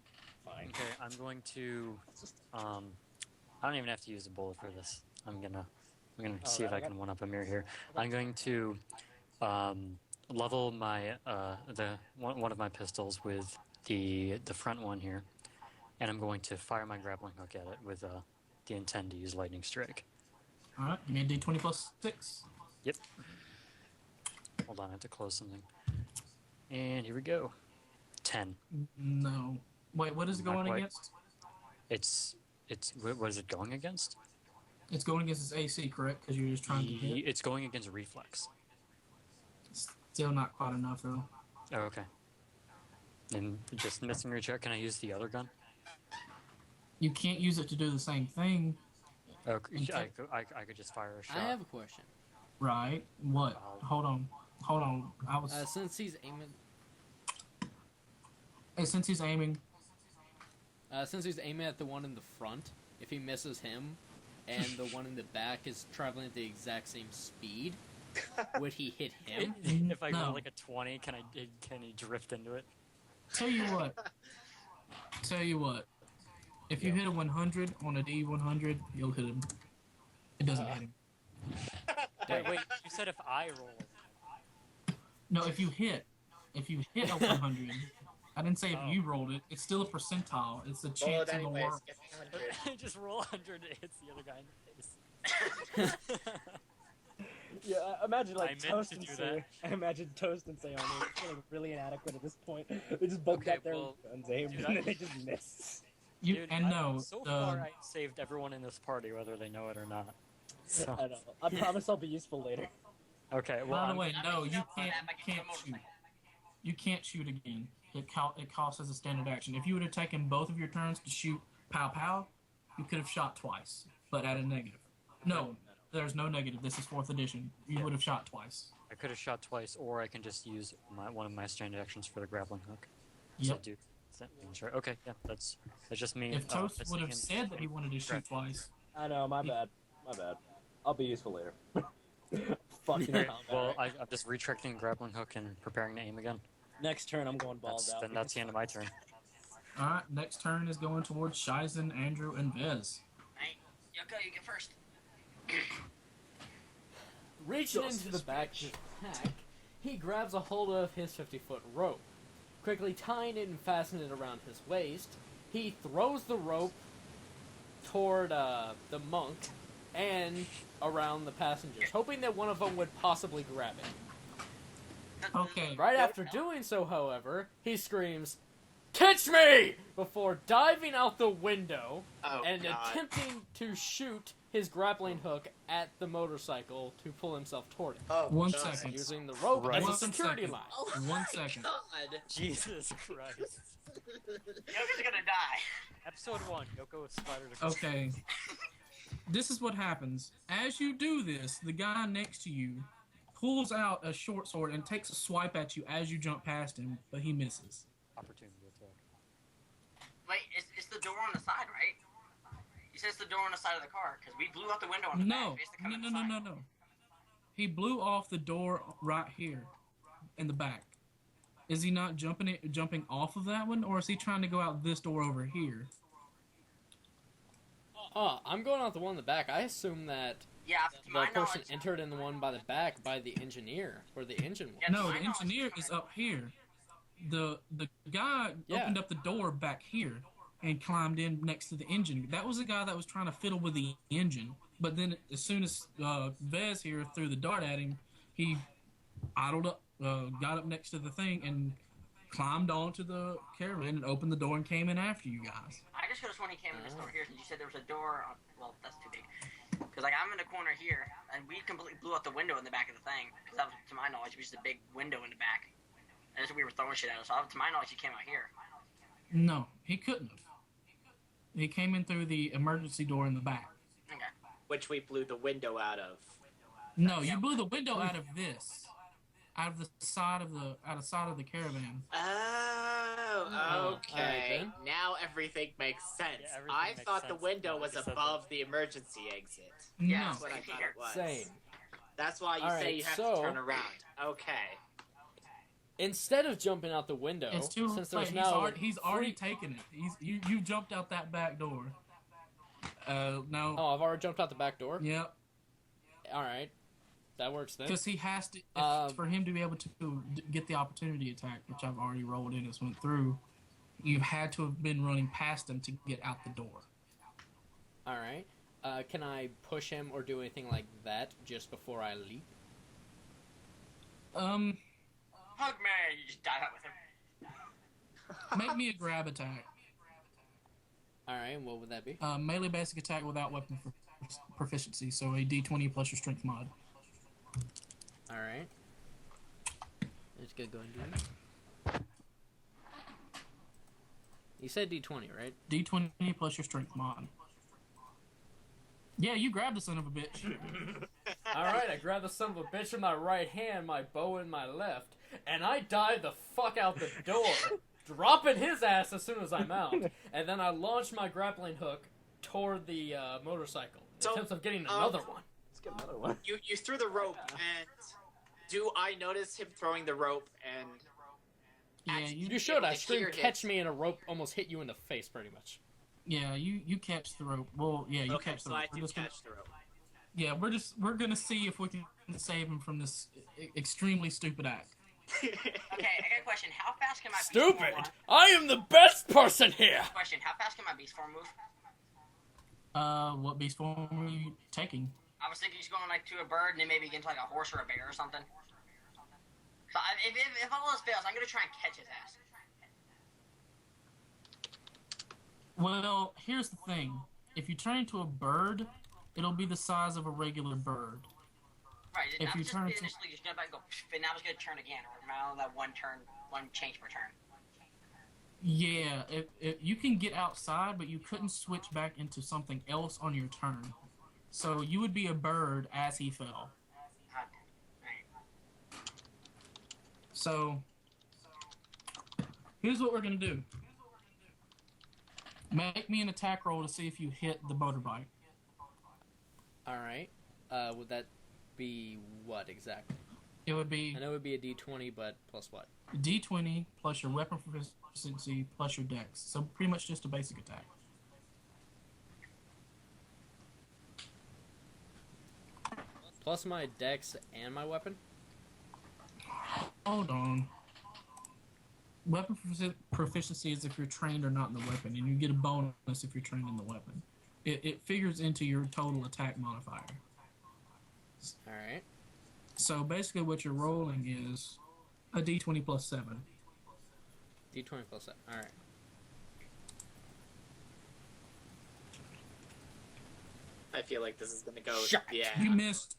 Fine. Okay, I'm going to. I don't even have to use a bullet for this. I'm gonna see if I can one up Amir here. I'm going to level my one of my pistols with the front one here, and I'm going to fire my grappling hook at it with the intent to use lightning strike. All right, give me a D20 plus 6. Yep. Hold on, I have to close something. And here we go. 10. No. Wait, what is it Not going quite. against? It's what is it going against? It's going against his AC, correct? Because you're just trying to hit. It's going against reflex. Still not quite enough though. Oh, okay. And just missing your check. Can I use the other gun? You can't use it to do the same thing, Oh, Okay. I could just fire a shot. I have a question. right? What? Wow. Hold on. I was. Since he's aiming Since he's aiming, at the one in the front, if he misses him, and the one in the back is traveling at the exact same speed, would he hit him? If I No. roll like a 20, can he drift into it? tell you what. If you hit a 100 on a D100, you'll hit him. It doesn't hit him. Wait, you said if I roll it. No, if you hit a 100, I didn't say if you rolled it. It's still a percentile. It's a Roll chance it in the anyways. world. Get the 100. Just roll 100, it hits the other guy in the face. Yeah, imagine I like meant Toast to and do Say. I imagine Toast and Sayomi feeling really inadequate at this point. They just both Okay, got their well, guns aimed dude, and then they just miss. Dude, so the- far I saved everyone in this party, whether they know it or not. So, I know. I promise I'll be useful later. okay, well, By the I'm- way, no, you That can't. back You into can't a shoot. motorcycle. You can't shoot again. It costs as a standard action. If you would have taken both of your turns to shoot pow pow, you could have shot twice, but at a negative. No, there's no negative. This is 4th edition. You would have shot twice. I could have shot twice, or I can just use one of my standard actions for the grappling hook. Yep. So, dude, sure. Okay, yeah, that's just me. If Toast missing would have and- said that he wanted to shoot Correct. twice, I know, my bad. My bad. I'll be useful later. Fucking Alright, combat. well, I'm just retracting grappling hook and preparing to aim again. Next turn, I'm going balls out. Then that's the end of my turn. all right. Next turn is going towards Shizen, Andrew, and Vezz. Hey, Yoko, you get first. Reaching into the back of his pack, he grabs a hold of his 50-foot rope. Quickly tying it and fastening it around his waist, he throws the rope toward the monk and around the passengers, hoping that one of them would possibly grab it. Okay. Right after doing so, however, he screams, "Catch me!" before diving out the window Oh, and God. attempting to shoot his grappling hook at the motorcycle to pull himself toward it, Oh, One God. second. using the rope Right. as a One security second. line. Oh, 1 my second. God. Jesus Christ. Yoko's gonna die. Episode 1, Yoko is splattered across. Okay. This is what happens. As you do this, the guy next to you pulls out a short sword and takes a swipe at you as you jump past him, but he misses. Opportunity attack. Wait, it's the door on the side, right? You said it's the door on the side of the car, because we blew out the window on the No, back. It's the no, come no, on the no, side. no, no. He blew off the door right here, in the back. Is he not jumping off of that one, or is he trying to go out this door over here? I'm going out the one in the back. I assume that Yeah, to the my person knowledge, entered in the one by the back by the engineer, where the engine was. Yeah, No, I the know. engineer is up here. The guy Yeah. opened up the door back here and climbed in next to the engine. That was the guy that was trying to fiddle with the engine. But then as soon as Vezz here threw the dart at him, he idled up, got up next to the thing, and climbed onto the caravan and opened the door and came in after you guys. I just could have sworn he came in this door here, since you said there was a door on, well, that's too big. Because, like, I'm in the corner here, and we completely blew out the window in the back of the thing. Because that was, to my knowledge, was just a big window in the back. And that's what we were throwing shit at us. So, to my knowledge, he came out here. No, he couldn't have. He came in through the emergency door in the back. Okay. Which we blew the window out of. No, you blew the window out of this. Out of the side of the caravan. Oh, okay. Alright, then. Now everything makes sense. Yeah, everything I makes thought the sense window now was that you said above the emergency exit. Yeah, No. That's what I thought it was. Same. That's why you Alright, say you have so- to turn around. Okay. Instead of jumping out the window, It's too since late. there's now He's already taken it. You jumped out that back door. No. Oh, I've already jumped out the back door. Yep. All right, that works then. Because he has to, for him to be able to get the opportunity attack, which I've already rolled in and went through, you had to have been running past him to get out the door. All right. Can I push him or do anything like that just before I leap? Hug me! You just dive out with him. Make me a grab attack. All right. What would that be? Melee basic attack without weapon proficiency, so a D20 plus your strength mod. All right. Just gonna go and do it. You said D20, right? D20 plus your strength mod. Yeah, you grabbed the son of a bitch. All right. I grab the son of a bitch in my right hand, my bow in my left, and I dive the fuck out the door, dropping his ass as soon as I'm out, and then I launch my grappling hook toward the motorcycle in So, hopes of getting another one. Let's get another one. You threw the rope, and do I notice him throwing the rope and... Yeah, actually you You should. I able to screamed, hear "Catch his- me!" and a rope almost hit you in the face, pretty much. Yeah, you catch the rope. Well, yeah, you Okay, catch the so rope. I We're do just gonna- catch the rope. Yeah, we're gonna see if we can save him from this extremely stupid act. Okay, I got a question. How fast can my beast Stupid! form run? I am the best person here. Question, how fast can my beast form move? What beast form are you taking? I was thinking he's going like to a bird and then maybe get into like a horse or a bear or something. So if all else fails, I'm gonna try and catch his ass. Well, here's the thing. If you turn into a bird, it'll be the size of a regular bird. Right, If I you was just turn to- initially just gonna go, and now I was gonna turn again, or now that one change per turn. Yeah, if you can get outside, but you couldn't switch back into something else on your turn. So you would be a bird as he fell. Right. So here's what we're gonna do. Make me an attack roll to see if you hit the motorbike. All right. Would that be what exactly? It would be I know it would be a D20, but plus what? D20 plus your weapon proficiency plus your dex. So pretty much just a basic attack. Plus my dex and my weapon? Hold on. Weapon proficiency is if you're trained or not in the weapon, and you get a bonus if you're trained in the weapon. It figures into your total attack modifier. All right. So basically what you're rolling is a D20 plus 7. D20 plus 7. All right. I feel like this is gonna go... Shot. Yeah. You missed.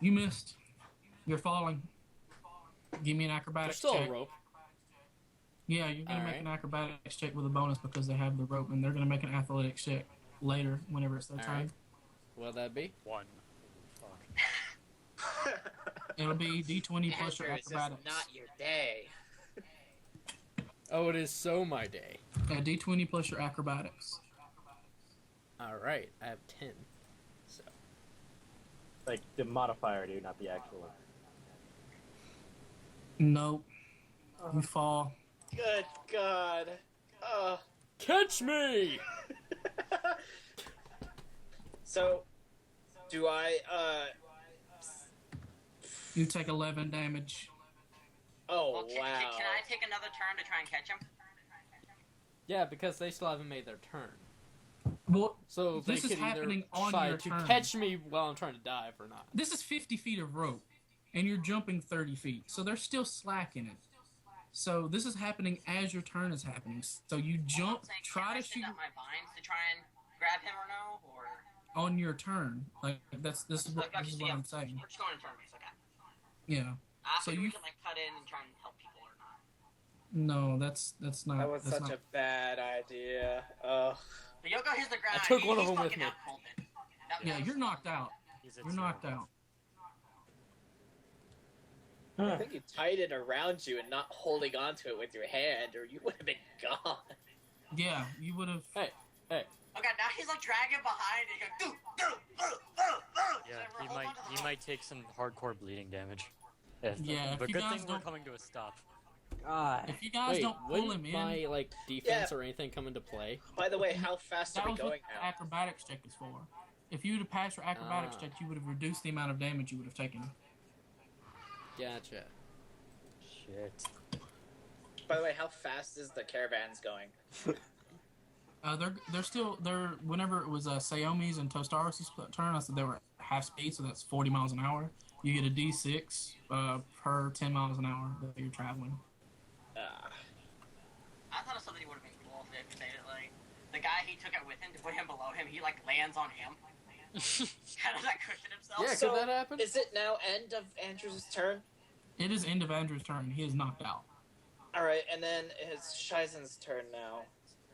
You missed. You're falling. Give me an There's acrobatics still check. a rope. Yeah, you're gonna make Alright. an acrobatics check with a bonus because they have the rope, and they're gonna make an athletics check later whenever it's their Alright. turn. What'll that be? 1. It'll be D20 plus your Andrew, this is acrobatics. not your day. Oh, it is so my day. Yeah, D20 plus your acrobatics. Alright, I have 10. So. Like the modifier, dude, not the actual one. Nope. You fall. Good God. Oh. Catch me! So, do I, You take 11 damage. Oh, Well, wow. can I take another turn to try and catch him? Yeah, because they still haven't made their turn. Well, So they this is could either happening on try your to turn. catch me while I'm trying to dive or not. This is 50 feet of rope, and you're jumping 30 feet, so they're still slacking it. So this is happening as your turn is happening. So you jump, I'm saying, try can I to send shoot out my vines to try and grab him or no? Or on your turn. Like this is what Okay, this is so what yeah, I'm saying. we're just going in turns. Okay. Yeah. I So think you- we can like cut in and try and help people or not. No, that's not. That was that's such not, a bad idea. Ugh. But Yoko hits the ground. I took one of he's them with fucking me. out cold then. That Yeah, was- you're knocked out. He's at You're 0. knocked out. I think you tied it around you and not holding onto it with your hand, or you would have been gone. Yeah, you would have. Hey, Okay, now he's like dragging behind and he's going, Yeah, So he hold might on to the he rope. might take some hardcore bleeding damage. Yeah, if but you good guys thing we're don't- coming to a stop. God. If you guys wait, don't pull wouldn't him in, my like defense or anything come into play? By the way, how fast that are we was what going the now? acrobatics check is for. If you would have passed your acrobatics check, you would have reduced the amount of damage you would have taken. Gotcha. Shit. By the way, how fast is the caravans going? They're whenever it was Sayomi's and Toastaros' turn, I said they were at half speed, so that's 40 miles an hour. You get a D6 per 10 miles an hour that you're traveling. I thought of something would have been cool if they made it like the guy he took it with him to put him below him. He like lands on him, kind of like cushion himself. Yeah, So, could that happen? Is it now end of Andrew's turn? It is end of Andrew's turn. He is knocked out. Alright, and then it's Shizen's turn now,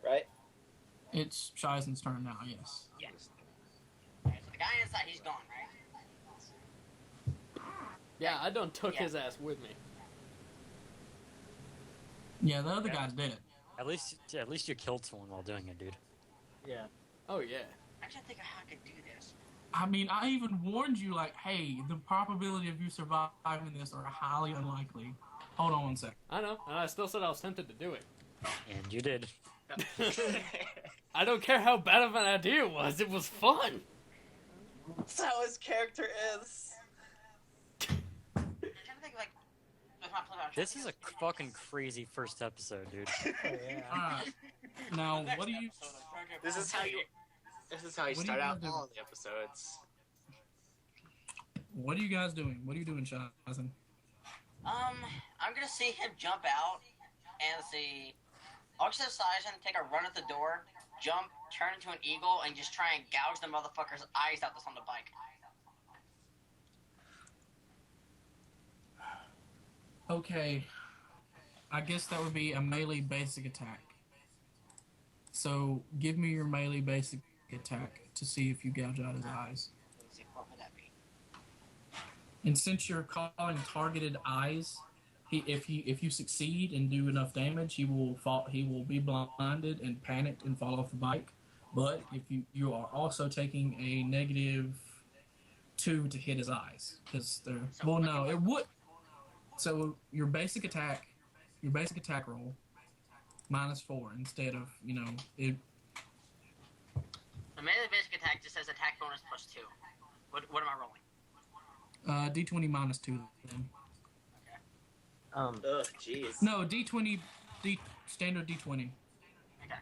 right? It's Shizen's turn now, yes. Yes. Okay, so the guy inside, he's gone, right? Yeah, I done took Yeah. his ass with me. Yeah, the other guy's dead. At least you killed someone while doing it, dude. Yeah. Oh yeah. I'm trying to think of how I could do this. I mean, I even warned you, like, hey, the probability of you surviving this are highly unlikely. Hold on one sec. I know, and I still said I was tempted to do it. And you did. I don't care how bad of an idea it was fun! That's how his character is. I'm trying to think like. if I play- I'm trying This to is think a of the fucking crazy first episode, dude. Alright. Now, next what do you... episode, I'm trying to This is how you What do start you out do? all the episodes. What are you guys doing? What are you doing, Shizen? I'm gonna see him jump out and see. I'll just size and take a run at the door, jump, turn into an eagle, and just try and gouge the motherfucker's eyes out that's on the bike. Okay. I guess that would be a melee basic attack. So, give me your melee basic attack to see if you gouge out his eyes. Let's see, what would that be? And since you're calling targeted eyes, if you succeed and do enough damage, he will be blinded and panicked and fall off the bike. But if you are also taking a -2 to hit his eyes, because they're well, no, it would. So your basic attack roll -4 instead of it. The melee basic attack just says attack bonus +2. What am I rolling? D20 -2 then. Ugh, jeez. No, D20, standard D20. Okay.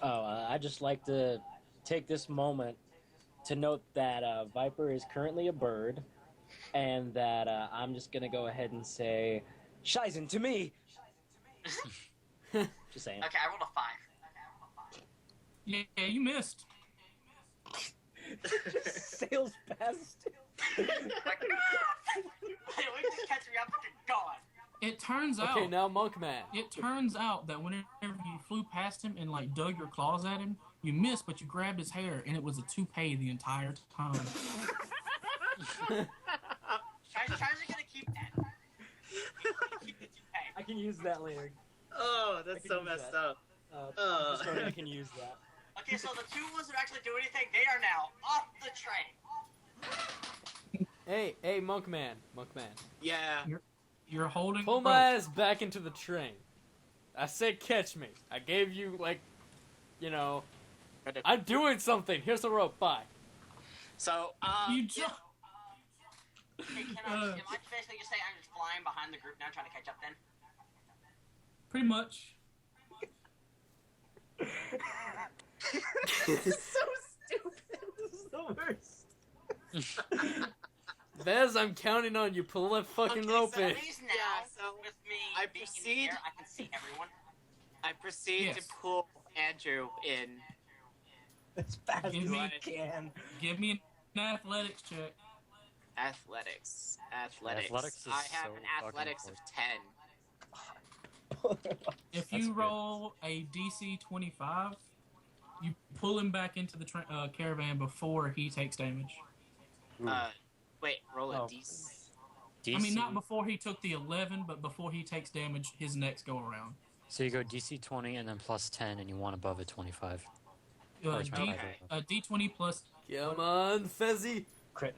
I'd just like to take this moment to note that Viper is currently a bird, and that I'm just gonna go ahead and say, Shizen to me! Just saying. Okay, I rolled a 5. Yeah, you missed. Sails past. Like, we just catch me up and gone. It turns out. Okay, now Monk Man. It turns out that whenever you flew past him and like dug your claws at him, You missed, but you grabbed his hair, and it was a toupee the entire time. Shizen's gonna keep that. Keep the toupee. I can use that later. Oh, that's can so use messed that. up. Just so I can use that. Okay, so the two ones that actually do anything, they are now off the train. Hey, Monkman. Yeah. You're holding. Pull the my rope. ass back into the train. I said catch me. I gave you, I'm doing something. Here's the rope. Bye. So, You just. Hey, can I basically just say I'm just flying behind the group now trying to catch up then? Pretty much. this is so stupid. This is the worst. Vez, I'm counting on you. Pull that fucking rope so in. at least now, Yeah, so with me I being in proceed- the air, I can see everyone. I proceed Yes. to pull Andrew in. As fast Give as me- I can. Give me an athletics check. Athletics. Athletics is I have so an fucking athletics of important. 10. If That's you good. roll a DC 25, you pull him back into the caravan before he takes damage. Wait, roll a Oh. D6. DC, I mean, not before he took the 11, but before he takes damage his next go around. So you go DC 20 and then plus 10, and you want above a 25. Uh, Or 25 okay. over. D20 plus. Come on, Fezzy. Crit.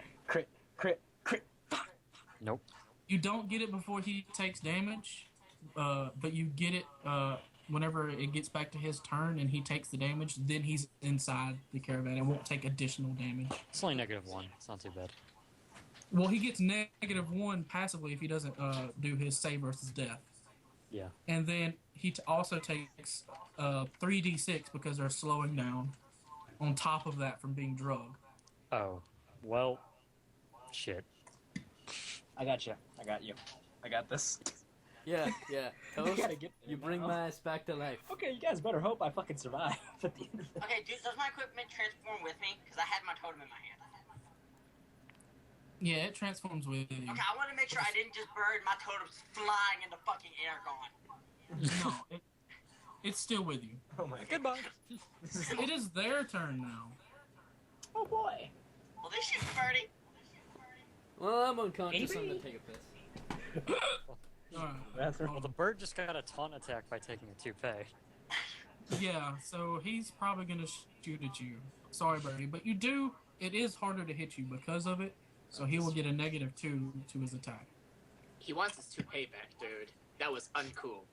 Nope. You don't get it before he takes damage, but you get it whenever it gets back to his turn and he takes the damage. Then he's inside the caravan and won't take additional damage. It's only -1. It's not too bad. Well, he gets -1 passively if he doesn't do his save versus death. Yeah. And then he also takes 3d6 because they're slowing down on top of that from being drugged. Oh. Well. Shit. I got you. I got this. Yeah. You Toast, gotta get you there bring now. my ass back to life. Okay, you guys better hope I fucking survive at the end of that. Okay, does my equipment transform with me? Because I had my totem in my hand. Yeah, it transforms with you. Okay, I want to make sure I didn't just burn my totems flying in the fucking air gone. No, it's still with you. Oh my god. Goodbye. It is their turn now. Oh boy. Will they shoot Birdie? Well, I'm unconscious. I'm Maybe. gonna take a piss. Alright. That's Well, the bird just got a taunt attack by taking a toupee. Yeah, so he's probably gonna shoot at you. Sorry, Birdie, but it is harder to hit you because of it, so he will get a -2 to his attack. He wants his toupee back, dude. That was uncool.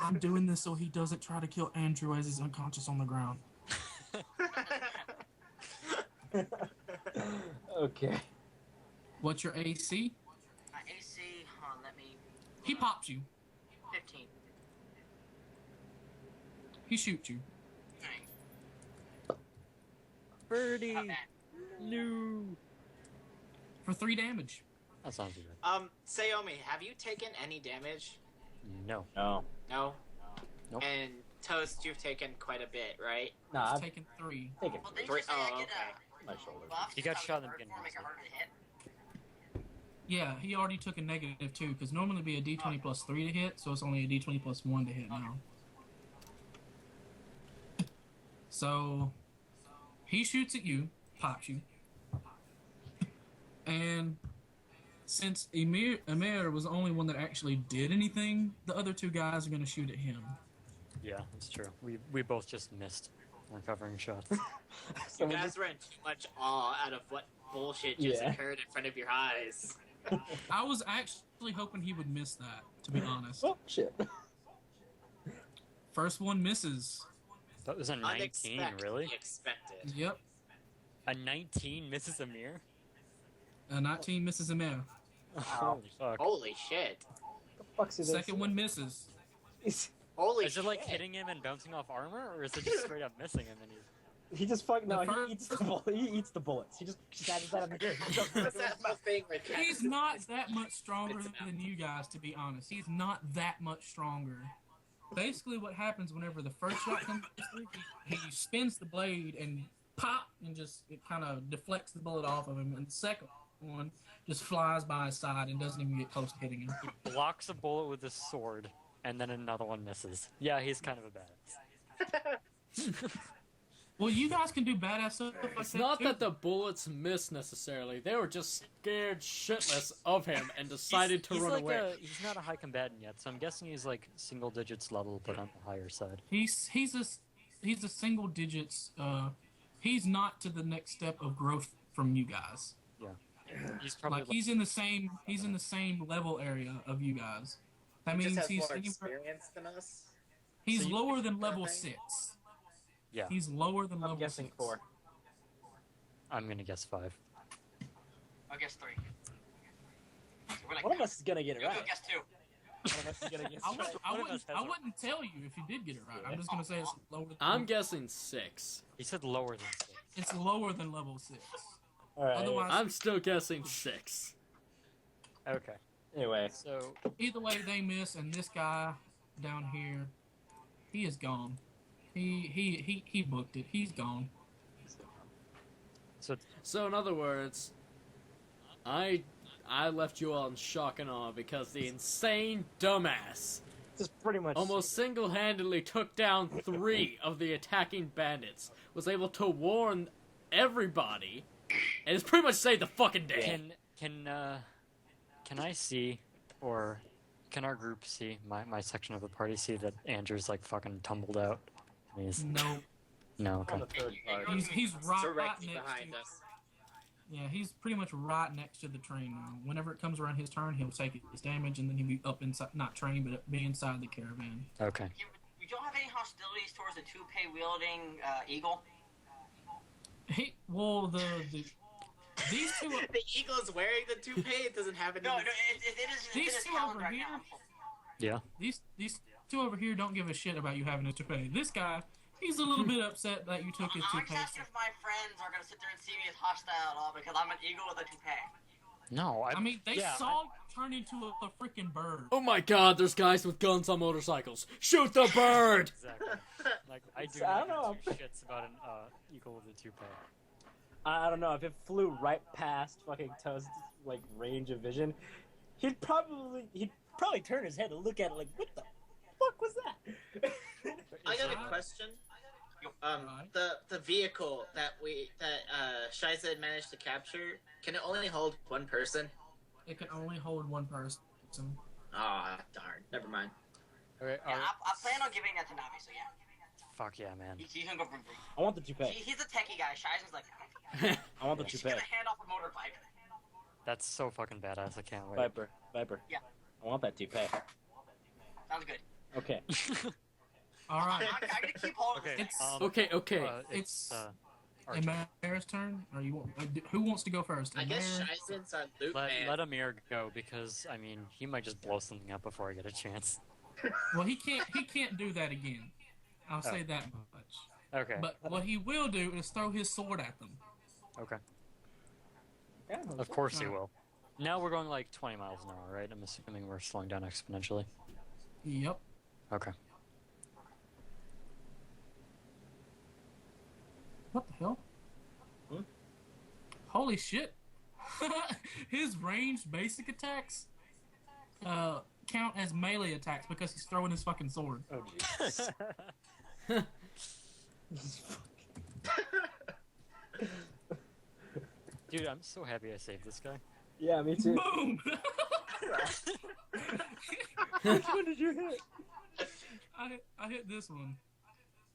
I'm doing this so he doesn't try to kill Andrew as he's unconscious on the ground. Okay. What's your AC? My AC, let me... He pops you. 15. He shoots you. Alright, Birdie! not bad. No! For 3 damage. That sounds good. Sayomi, have you taken any damage? No. No. No? Nope. And Toast, you've taken quite a bit, right? Nah, He's I've taken 3. taken Well, didn't Three- you say I oh, get okay. my shoulder. buffs? He got Because shot in the bird beginning, form make it so- harder to hit? Yeah, he already took a -2, because normally it'd be a D20 plus 3 to hit, so it's only a D20 plus 1 to hit now. So, he shoots at you, pops you, and since Emir was the only one that actually did anything, the other 2 guys are going to shoot at him. Yeah, that's true. We both just missed on covering shots. You guys were in too much awe out of what bullshit just Yeah. occurred in front of your eyes. I was actually hoping he would miss that, to be honest. Oh shit. First one misses. That was a 19, really? Expected. Yep. A 19 misses Amir? A 19 misses Emir. Holy fuck. Holy shit. The fuck's this? Second one misses. Holy Is shit. it like hitting him and bouncing off armor, or is it just straight up missing him and he's... He just fucking no. The first- He eats the bullet. He eats the bullets. He just stabs his head on the ground. What's that whole thing where He's not that much stronger than you guys, to be honest. He's not that much stronger. Basically, what happens whenever the first shot comes through, he spins the blade and pop, and just it kind of deflects the bullet off of him. And the second one just flies by his side and doesn't even get close to hitting him. Blocks a bullet with his sword, and then another one misses. Yeah, he's kind of a badass. Well, you guys can do badass stuff like It's that not too. that the bullets missed necessarily. They were just scared shitless of him and decided to he's run like away. He's not a high combatant yet, so I'm guessing he's like single digits level, but on the higher side. He's a single digits. He's not to the next step of growth from you guys. He's probably Like he's in the same level area of you guys. That He means just has he's more experience than us. he's So you- lower than level 6. Yeah. He's lower than I'm level guessing 6. 4. I'm gonna guess 5. I'll guess 3. So we're like, One of us is gonna get it you'll right. guess 2. One of us is gonna get I it wouldn't, right. I, One of wouldn't, us has I a- wouldn't tell you if you did get it right. I'm just gonna say it's lower. I'm guessing 6. He said lower than 6. It's lower than level 6. All right. Otherwise, I'm still guessing 6. Okay. Anyway, So either way, they miss, and this guy down here, he is gone. He booked it. He's gone. So in other words, I left you all in shock and awe because the insane dumbass just pretty much. almost single-handedly took down 3 of the attacking bandits, was able to warn everybody, and it's pretty much saved the fucking day. can I see, or can our group see, my section of the party see that Andrew's like fucking tumbled out? He's, No, no, okay. on the third part. he's right Directly next behind to. us. Yeah, he's pretty much right next to the train now. Whenever it comes around his turn, he'll take his damage, and then he'll be up inside, not train, but be inside the caravan. Okay. You don't have any hostilities towards the toupee wielding eagle? Well, these two, The eagle's wearing the toupee. It doesn't have any. No, it is. These It is two talent over right here? now. Yeah. these two over here don't give a shit about you having a toupee. This guy, he's a little bit upset that you took his I'm toupee. just asking if my friends are gonna sit there and see me as hostile at all because I'm an eagle with a toupee. No, I mean, they yeah, saw you turn into a freaking bird. Oh my god, there's guys with guns on motorcycles. Shoot the bird! Exactly. Like I do I not don't give two shits about an eagle with a toupee. I don't know if it flew right past fucking Toast's like range of vision, he'd probably turn his head and look at it like, what the fuck was that? I got a question. The vehicle that Shizen managed to capture, can it only hold one person? It can only hold one person. Ah, darn. Never mind. Okay. Yeah, I plan on giving that to Navi, so yeah. Fuck yeah, man. He can go from free. I want the toupee. He's a techie guy. Shizen's like, I want the he's toupee. gonna hand off a motorbike. That's so fucking badass. I can't wait. Viper. Yeah. I want that toupee. Sounds good. Okay. All right, I'm gonna keep hold of Okay. this. It's Okay. It's Amir's turn. Or who wants to go first? I guess Amir? Shizen's on loot let man. Amir go because I mean he might just blow something up before I get a chance. Well, he can't do that again. I'll say that much. Okay. But what he will do is throw his sword at them. Okay. Yeah, Of course he will. Now we're going like 20 miles an hour, right? I'm assuming we're slowing down exponentially. Yep. Okay. What the hell? Holy shit! His ranged basic attacks count as melee attacks because he's throwing his fucking sword. Oh jeez. Dude, I'm so happy I saved this guy. Yeah, me too. Boom! Which one did you hit? I hit this one.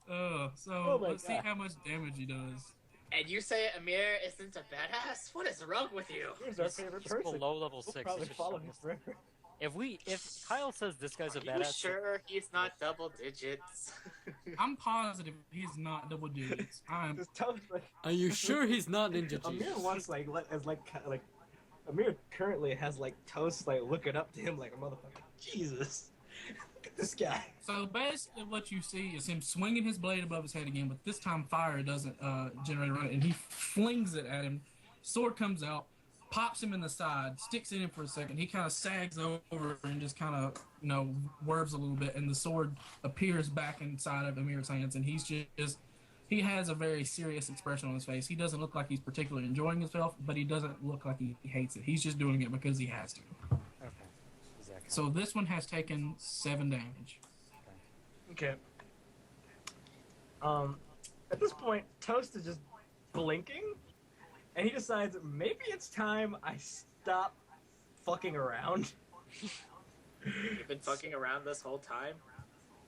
Oh So my let's see God. how much damage he does. And you say Amir isn't a badass? What is wrong with you? Here's our favorite He's person. below level We'll 6. probably He's just follow showing him us- forever. If Kyle says this guy's a Are you badass, sure he's not double digits? I'm positive he's not double digits. Just tell him, like, Are you sure he's not Ninja Amir Jesus? wants like Amir currently has like Toast like looking up to him like a motherfucker. Jesus, look at this guy. So basically, what you see is him swinging his blade above his head again, but this time fire doesn't generate around it, and he flings it at him. Sword comes out, pops him in the side, sticks it in for a second. He kind of sags over and just kind of, whirls a little bit, and the sword appears back inside of Amir's hands, and he's just he has a very serious expression on his face. He doesn't look like he's particularly enjoying himself, but he doesn't look like he hates it. He's just doing it because he has to. Okay. Exactly. So this one has taken 7 damage. Okay. At this point, Toast is just blinking, and he decides maybe it's time I stop fucking around. You've been fucking around this whole time?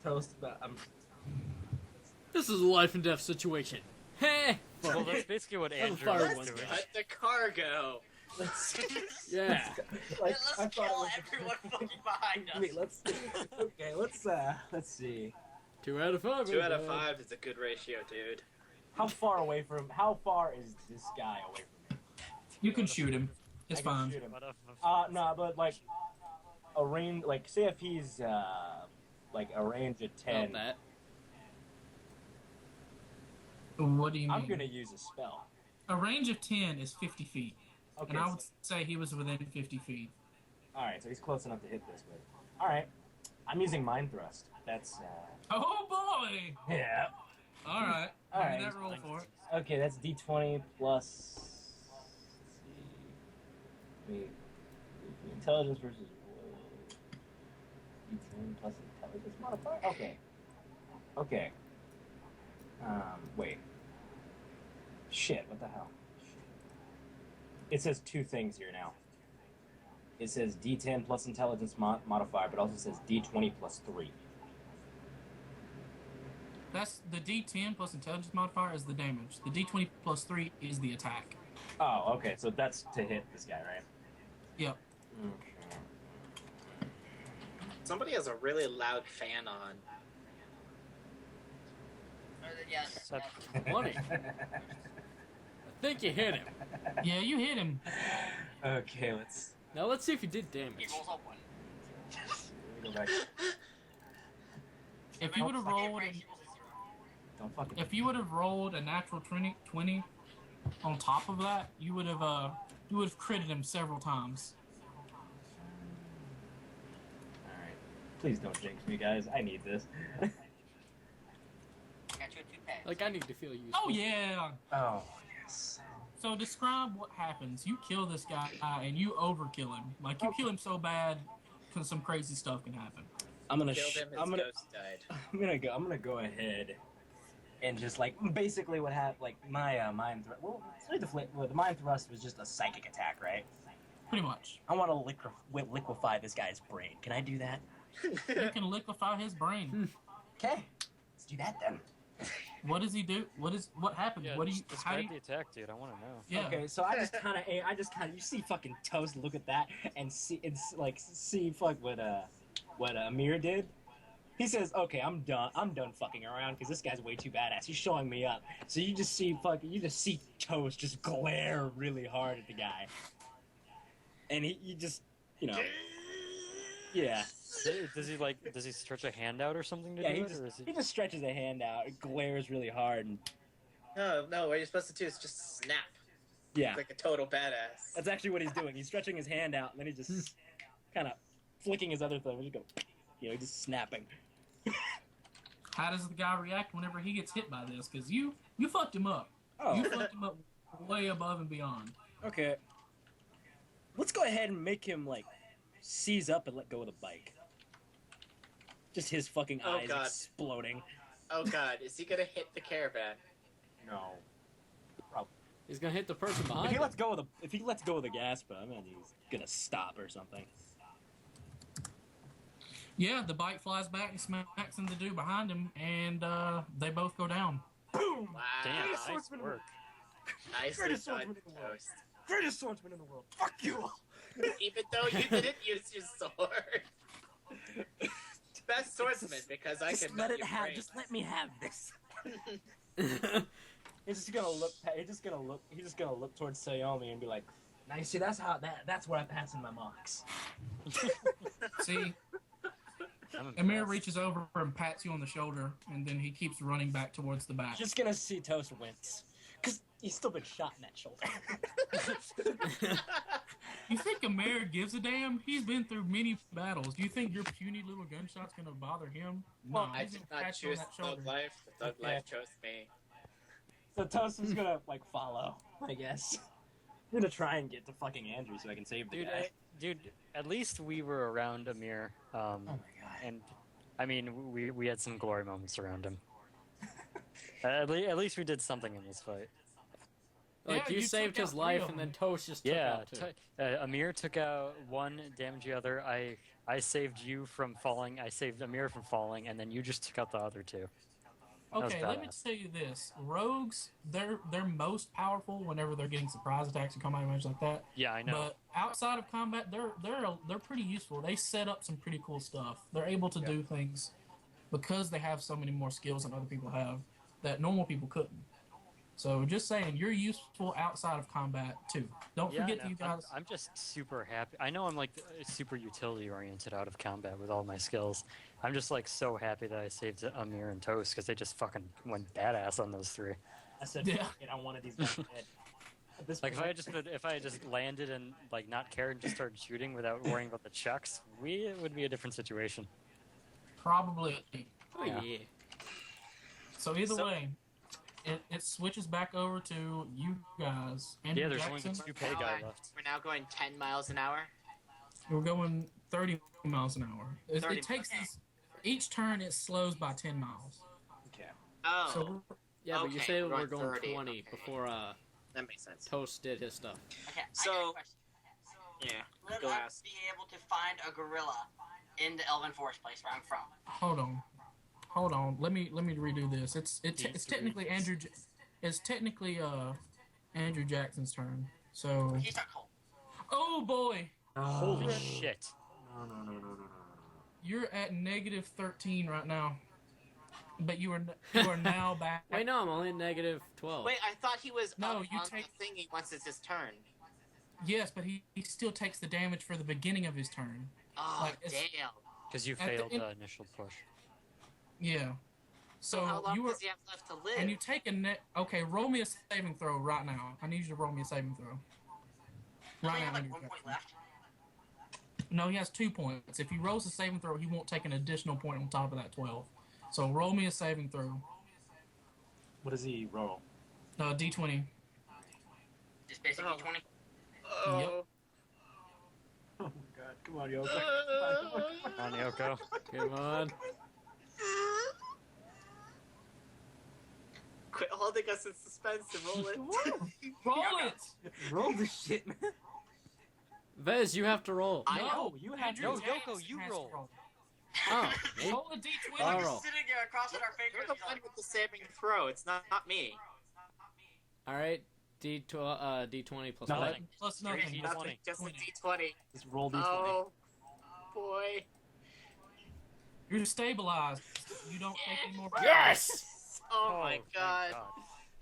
Toast, but This is a life and death situation. Heh! Well, that's basically what That was Andrew fire was one. doing. Cut the cargo! Yeah. like, Let's I thought kill it was everyone fucking behind us. Wait, let's see. 2 out of 5. 2 out of 5 is a good ratio, dude. How far is this guy away from me? You can shoot him. It's I can fine. shoot him. What No, but like a range, like say if he's like a range of 10, That. What do you mean? I'm gonna use a spell. A range of 10 is 50 feet. Okay. And I would say he was within 50 feet. All right, so he's close enough to hit this, but all right, I'm using Mind Thrust. That's Oh boy! yeah. Alright. All Give right. me that roll for it. Okay, that's D20 plus. Let's see. Wait, intelligence versus. D10 plus intelligence modifier. Okay. Okay. Wait. Shit. What the hell? It says 2 things here now. It says D10 plus intelligence modifier, but also says D20 plus 3. That's the D10 plus intelligence modifier is the damage. The D20 plus 3 is the attack. Oh, okay. So that's to hit this guy, right? Yep. Okay. Somebody has a really loud fan on. Yes. Money. I think you hit him. Yeah, you hit him. Okay, let's Now let's see if you did damage. He rolls up one. go back. If you would have rolled, Don't fucking. if you would have rolled a natural 20 on top of that, you would have critted him several times. All right. Please don't jinx me, guys. I need this. Got you a 2 peg. Like, I need to feel useful. Oh yeah. Oh yes. So describe what happens. You kill this guy and you overkill him. Like you kill him so bad, because some crazy stuff can happen. I'm gonna. Killed him, his ghost died. I'm gonna go ahead and just like basically what happened. Like my mind thrust. Well, the mind thrust was just a psychic attack, right? Pretty much. I want to liquefy this guy's brain. Can I do that? You can liquefy his brain. Okay. Let's do that then. What does he do? What happens? Yeah, What do you? just How do describe you? the attack, dude. I want to know. Yeah. Okay, so I just kind of, you see fucking Toast look at that and see fuck what Amir did. He says, "Okay, I'm done fucking around because this guy's way too badass. He's showing me up." So you just see Toast just glare really hard at the guy, and you just, yeah. Does he stretch a hand out or something to Yeah, do he it, just, or is he just stretches a hand out, glares really hard, and No, what you're supposed to do is just snap. yeah, Like a total badass. that's actually what he's doing. He's stretching his hand out, and then he just kind of flicking his other thumb, and just go, just snapping. How does the guy react whenever he gets hit by this? Because you fucked him up. Oh, You fucked him up way above and beyond. okay. Let's go ahead and make him seize up and let go of the bike. Just his fucking Oh, eyes God. exploding. Oh god, is he gonna hit the caravan? No. He's gonna hit the person If behind he him. lets go of the gas pedal, I mean, he's gonna stop or something. Yeah, the bike flies back and smacks into the dude behind him, and they both go down. Boom! Wow. Damn, Greatest nice swordsman in the work. Nicely Greatest done, swordsman in the world. Toast. Greatest swordsman in the world. Fuck you all. Even though you didn't use your sword. Best swordsman because I Just can let know it your have. brain. Just let me have this. He's just gonna look. He's just gonna look towards Sayomi and be like, "Now you see, that's where I pass in my marks." See, I'm Amir impressed. reaches over and pats you on the shoulder, and then he keeps running back towards the back. Just gonna see Toast wince, cause he's still been shot in that shoulder. You think Amir gives a damn? He's been through many battles. Do you think your puny little gunshot's gonna bother him? No, I he's did gonna not pat you on choose that thug shoulder. life. The thug Okay. life chose me. So Toast is gonna follow, I guess. I'm gonna try and get to fucking Andrew so I can save the Dude, guy. dude, at least we were around Amir. Oh my god. And I mean, we had some glory moments around him. At least we did something in this fight. Like, Yeah, you you saved took his out life, 3 of and then them. Toast just took Yeah, out 2. Amir took out 1, damaged the other. I saved you from falling. I saved Amir from falling, and then you just took out the other 2. That was Okay, let me badass. tell you this: rogues, they're most powerful whenever they're getting surprise attacks and combat advantage like that. Yeah, I know. But outside of combat, they're pretty useful. They set up some pretty cool stuff. They're able to do things because they have so many more skills than other people have that normal people couldn't. So just saying, you're useful outside of combat too. Don't Yeah, forget no, that you guys. I'm just super happy. I know I'm like super utility oriented out of combat with all my skills. I'm just like so happy that I saved Amir and Toast because they just fucking went badass on those 3. I said, Yeah. fuck it, I wanted these guys dead. At this Like point, if I had just landed and like not cared and just started shooting without worrying about the chucks, it would be a different situation. Probably. Oh, Yeah. yeah. So either So- way, it switches back over to you guys. Andrew Yeah, there's Jackson, only the 2 pay guy left. We're now going 10 miles an hour. We're going 30 miles an hour. 30 It takes miles. us, each turn it slows by 10 miles. okay. Oh, So we're, Yeah, but you Okay, said we we're were going going 30, 20 okay. before that makes sense. Toast did his stuff. Okay, I got So- a question. Yeah, Will go I ask. be able to find a gorilla in the Elven Forest place where I'm from? hold on. Let me redo this. It's technically Andrew Jackson's turn. So He's not cold. oh boy, Holy Oh. shit! No. you're at negative 13 right now. But you are now back. Wait, no, I'm only at negative 12. Wait, I thought he was No, up you on take- the thingy once it's his turn. Yes, but he still takes the damage for the beginning of his turn. Oh, Like, it's- damn. Because you At the failed end- the initial push. Yeah. So how long you were, does he have left to live? and you take a okay. Roll me a saving throw right now. I need you to roll me a saving throw. Does Right he have now, like Andrew 1 point Jackson. left? No, he has 2 points. If he rolls a saving throw, he won't take an additional point on top of that 12. So roll me a saving throw. What does he roll? D20. Just basically Oh. 20. Oh. Oh my god, come on, Yoko. Come on, Yoko. Come on. Quit holding us in suspense and roll it. Roll it. Roll the shit, man. Vez, you have to roll. I No, know, you have Andrew No, to. Yoko, Jackson you has to roll. Oh, me? Roll a D20. I'll Just roll. sitting there crossing our You're fingers. the he's one like, with the saving throw. It's not me. All right, D20 plus Nothing. what? Plus nothing. Crazy. That's Nothing. Just a 20. D20. Just roll D20. Oh, boy. You're stabilized. You don't take any more. Yes! Oh, my thank god.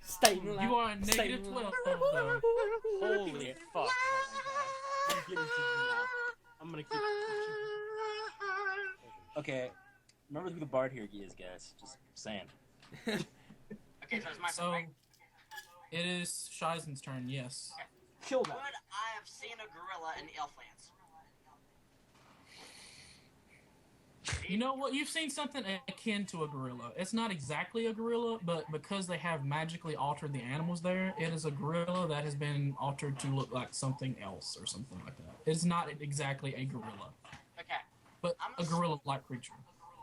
Stay You are at negative 12. Though. Holy fuck! I'm getting to you now. I'm gonna keep. Okay, remember who the bard here is, guys. Just saying. okay, so it's my So turn, right? it is Shizen's turn. Yes. Kill them. Would I have seen a gorilla in the Elflands? You know what? You've seen something akin to a gorilla. It's not exactly a gorilla, but because they have magically altered the animals there, it is a gorilla that has been altered to look like something else or something like that. It's not exactly a gorilla, Okay, but a gorilla-like creature.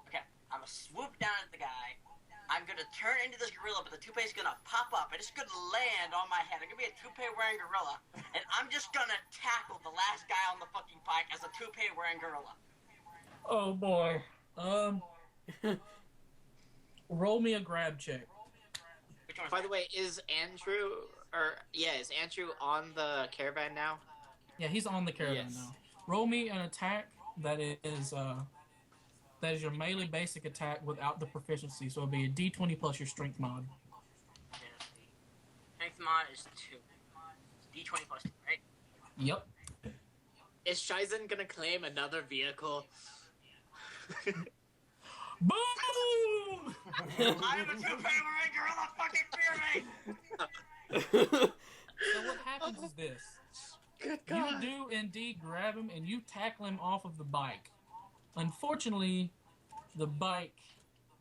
okay. I'm gonna swoop down at the guy. I'm gonna turn into this gorilla, but the toupee's gonna pop up and it's gonna land on my head. I'm gonna be a toupee wearing gorilla, and I'm just gonna tackle the last guy on the fucking bike as a toupee wearing gorilla. Oh boy. Roll me a grab check. Which one's By the that? way, is Andrew on the caravan now? Yeah, he's on the caravan Yes. now. Roll me an attack that is your melee basic attack without the proficiency. So it'll be a D20 plus your strength mod. Strength mod is 2. D20 plus 2, right? Yep. Is Shizen gonna claim another vehicle? Boom! I'm a toupee wearing gorilla, fucking fear me! So what happens is this. Good You do indeed grab him and you tackle him off of the bike. Unfortunately, the bike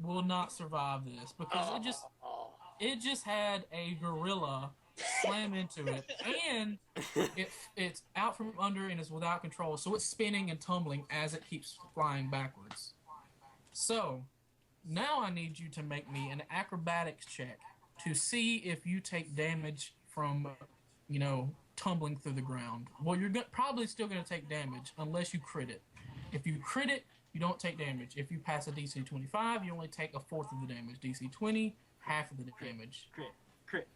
will not survive this because it just had a gorilla slam into it, and it's out from under and is without control, so it's spinning and tumbling as it keeps flying backwards. So now I need you to make me an acrobatics check to see if you take damage from, tumbling through the ground. Well, you're probably still going to take damage unless you crit it. If you crit it, you don't take damage. If you pass a DC 25, you only take a fourth of the damage. DC 20, half of the damage. Crit.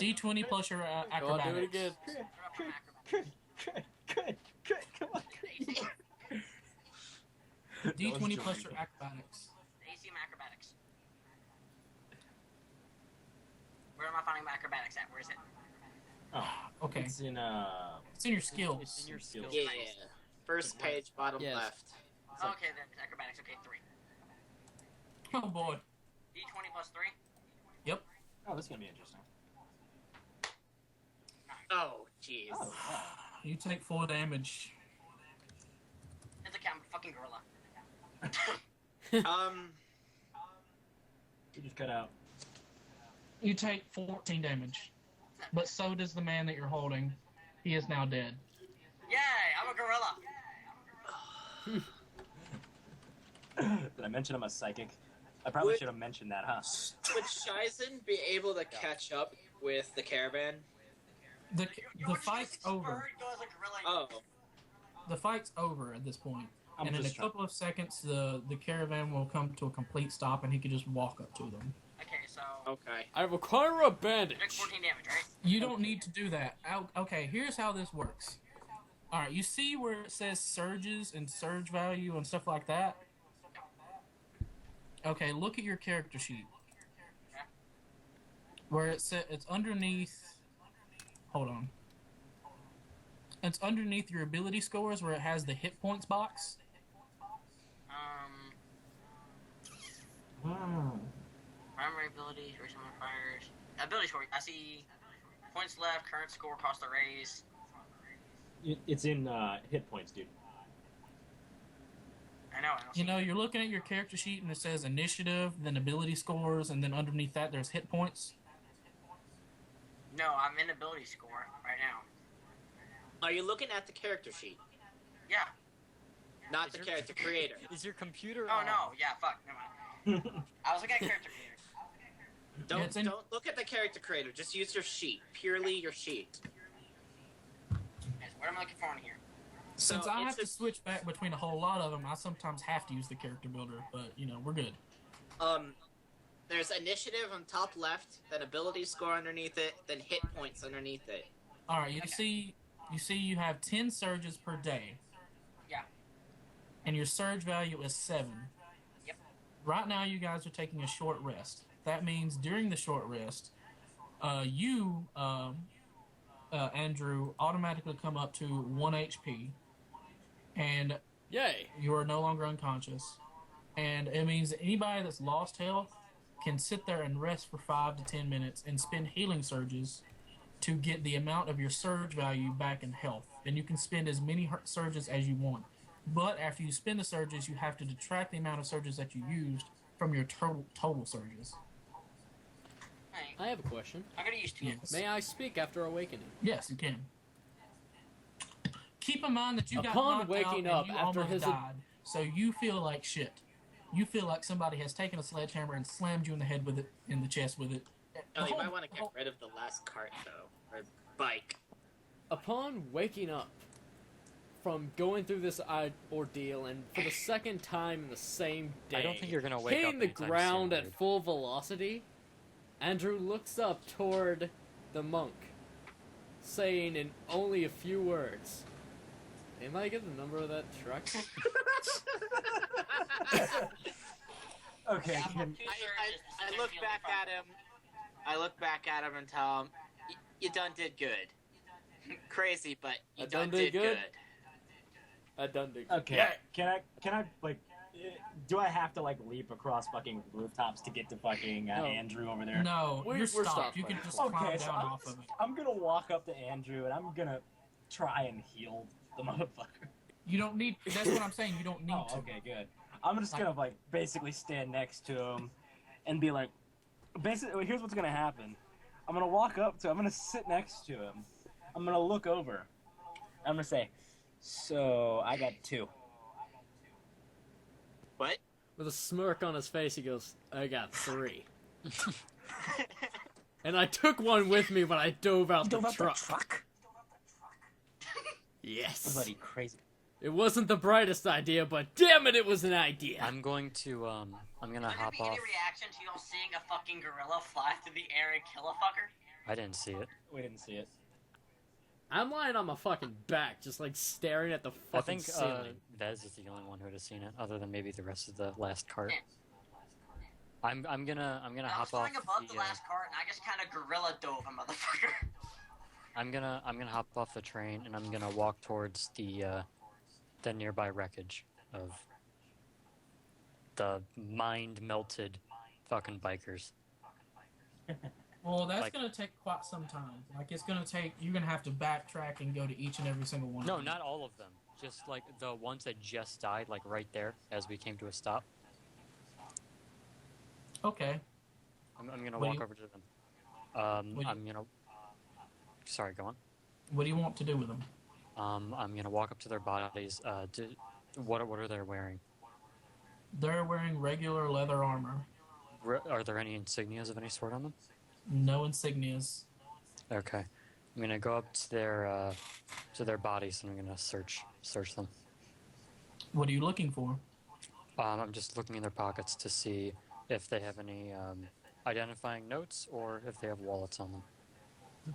D20 plus your Go on, do it acrobatics. again. Crit. Come on. D20 plus your acrobatics. AC my acrobatics. Where am I finding my acrobatics at? Where is it? Oh, Okay. it's in It's in your skills. It's in your skills. Yeah. First page, bottom Yes. left. like- Okay, then acrobatics. Okay, 3. Oh boy. D20 plus 3. Oh, this is gonna be interesting. Oh, jeez. Oh, wow. You take 4 damage. It's okay, I'm a fucking gorilla. You just cut out. You take 14 damage. But so does the man that you're holding. He is now dead. Yay, I'm a gorilla. Did I mention I'm a psychic? I probably Would- should have mentioned that, huh? Would Shizen be able to catch up with the caravan? The fight's over. Bird goes a gorilla. Oh, The fight's over at this point. I'm And in a just trying. couple of seconds, the caravan will come to a complete stop, and he can just walk up to them. Okay, so okay. I require a bandage. take 14 damage, right? You don't need to do that. Okay, here's how this works. All right, you see where it says surges and surge value and stuff like that? Okay, look at your character sheet. Where it's underneath. Hold on. It's underneath your ability scores where it has the hit points box. Primary ability, duration modifiers. Ability score. I see points left, current score, cost to raise. It's in hit points, dude. I know. I don't see You're looking at your character sheet and it says initiative, then ability scores, and then underneath that there's hit points. No, I'm in ability score right now. Are you looking at the character sheet, Yeah. not Is the your- character creator? Is your computer Oh on? no. Yeah. Fuck. Never mind. I was looking at character creator. Don't it's in- don't look at the character creator. Just use your sheet, purely your sheet. Yes, what am I looking for in here? Since So I it's have to just- switch back between a whole lot of them, I sometimes have to use the character builder, but we're good. There's initiative on top left, then ability score underneath it, then hit points underneath it. All right, you see you have 10 surges per day. Yeah. And your surge value is 7. Yep. Right now, you guys are taking a short rest. That means during the short rest, Andrew, automatically come up to 1 HP, and Yay. you are no longer unconscious. And it means that anybody that's lost health can sit there and rest for 5 to 10 minutes and spend healing surges to get the amount of your surge value back in health. And you can spend as many surges as you want. But after you spend the surges, you have to detract the amount of surges that you used from your total surges. Hey, I have a question. I'm gonna use 2. Yes. May I speak after awakening? Yes, you can. Keep in mind that you got Upon knocked waking out up and you after almost his- died, so you feel like shit. You feel like somebody has taken a sledgehammer and slammed you in the head with it, in the chest with it. Oh, you The might whole- want to get rid of the last cart though, or bike. Upon waking up from going through this ordeal and for the second time in the same day, I don't think you're gonna wake hitting up the anytime ground soon, at dude. full velocity, Andrew looks up toward the monk, saying in only a few words, "Anybody get the number of that truck?" Okay. Yeah, can- I'm 2 I surges, look feeling back fine. at him. I look back at him and tell him, "You done did good. Crazy, but you I done done did did good? good." I done it. Okay. Yeah. Can I like? Do I have to like leap across fucking rooftops to get to fucking No. Andrew over there? No, We're you're stopped stopped. You right can now. just climb Okay, down so off of it. I'm gonna walk up to Andrew and I'm gonna try and heal the motherfucker. You don't need. That's what I'm saying. You don't need Oh, to. okay, good. I'm just gonna like basically stand next to him and be like, basically, here's what's gonna happen. I'm gonna walk up to. I'm gonna sit next to him. I'm gonna look over. I'm gonna say, "So I got 2." What? with a smirk on his face, he goes, I got 3. And I took one with me when I dove out the truck. Yes. Bloody crazy. It wasn't the brightest idea, but damn it, it was an idea. I'm going to I'm gonna Would there hop be off. any reaction to you all seeing a fucking gorilla fly through the air and kill a fucker? I didn't see it. We didn't see it. I'm lying on my fucking back, just like staring at the I fucking think ceiling. Vez is the only one who would have seen it, other than maybe the rest of the last cart. I'm gonna I was hop off. flying above the last cart, and I just kind of gorilla dove a motherfucker. I'm gonna hop off the train, and I'm gonna walk towards the nearby wreckage of the mind-melted fucking bikers. Well, that's Like- gonna take quite some time. Like, it's gonna take. You're gonna have to backtrack and go to each and every single one. No, of them. not all of them. Just like the ones that just died, like right there as we came to a stop. Okay. I'm gonna What do walk you- over to them. what do I'm gonna. Sorry, go on. What do you want to do with them? I'm gonna walk up to their bodies. What are they wearing? They're wearing regular leather armor, Are there any insignias of any sort on them? no insignias. Okay. I'm gonna go up to their bodies and I'm gonna search them. What are you looking for? I'm just looking in their pockets to see if they have any identifying notes or if they have wallets on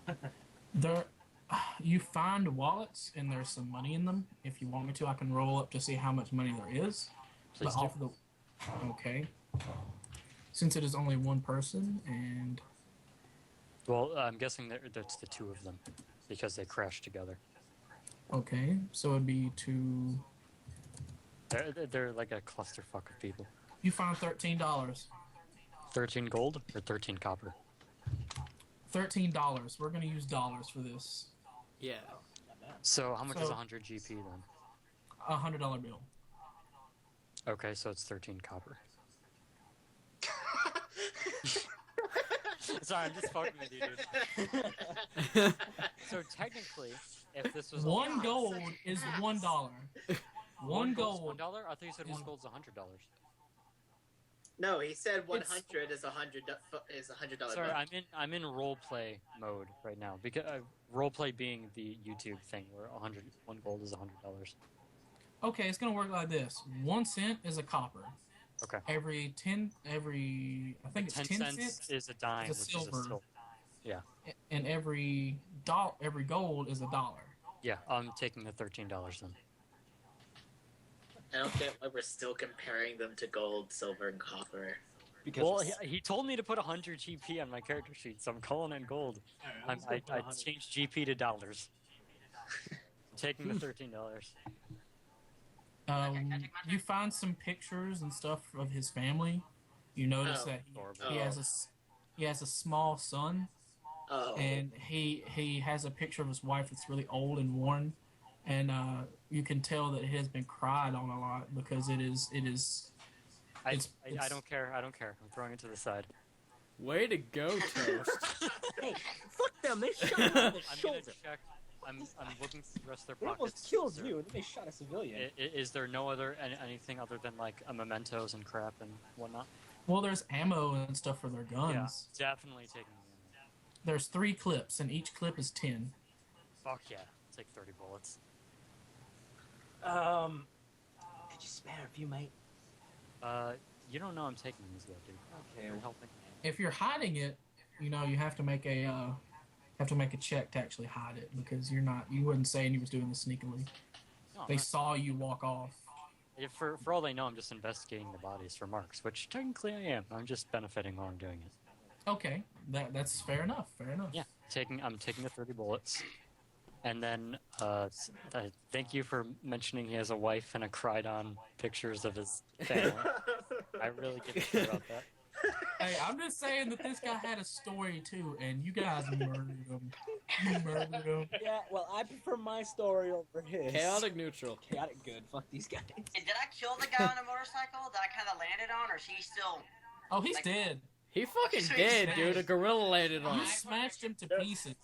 them. There, you find wallets and there's some money in them. If you want me to, I can roll up to see how much money there is. Please But do. off the okay. Since it is only one person and Well, I'm guessing that's the two of them because they crashed together. okay, so it'd be two. They're like a clusterfuck of people. You find $13. 13 gold or 13 copper? $13. We're gonna use dollars for this. Yeah. So how much is So- 100 GP then? $100 bill. Okay, so it's 13 copper. Sorry, I'm just fucking with you, dude. So technically, if this was One gold is $1. One gold. $1? I thought you said one gold's $100. No, he said 100 is $100 Sorry, bill. I'm in role play mode right now because role play being the YouTube thing where 1 gold is $100. Okay, it's gonna work like this. 1 cent is a copper. Okay. I think it's 10 cents, is a dime, is a which silver. is a silver. and every gold is $1. Yeah, I'm taking the $13 then. I don't get why we're still comparing them to gold, silver, and copper. Because Well, he told me to put 100 GP on my character sheet, so I'm calling in gold. I changed GP to dollars. Taking the $13. You find some pictures and stuff of his family. You notice Oh. that Adorable. he has a small son, Oh. and he has a picture of his wife that's really old and worn, and you can tell that it has been cried on a lot because it is. I it's- don't care. I'm throwing it to the side. Way to go, Toast. hey, fuck them. They shot him in the I'm shoulder. gonna check. I'm looking through the rest of They their pockets. almost killed Is there- you, and then they shot a civilian. Is there no other anything other than like mementos and crap and whatnot? Well, there's ammo and stuff for their guns. Yeah, definitely taking the There's 3 clips, and each clip is 10. Fuck yeah, take 30 bullets. Could you spare a few, mate? You don't know I'm taking these yet, dude. Okay. You're helping. If you're hiding it, you have to make a check to actually hide it because you weren't saying you was doing this sneakily. No, They saw you walk off. for all they know, I'm just investigating the bodies for marks, which technically I am. I'm just benefiting while I'm doing it. Okay, that's fair enough. Fair enough. Yeah, I'm taking the 30 bullets. And then, thank you for mentioning he has a wife and a cried-on pictures of his family. I really give a shit about that. Hey, I'm just saying that this guy had a story too, and you guys murdered him. You murdered him. Yeah, well, I prefer my story over his. Chaotic neutral. Chaotic good. Fuck these guys. Hey, did I kill the guy on the motorcycle that I kind of landed on, or is he still? Oh, he's dead. He fucking He's did, dead. dude. A gorilla landed on You him. smashed him to pieces.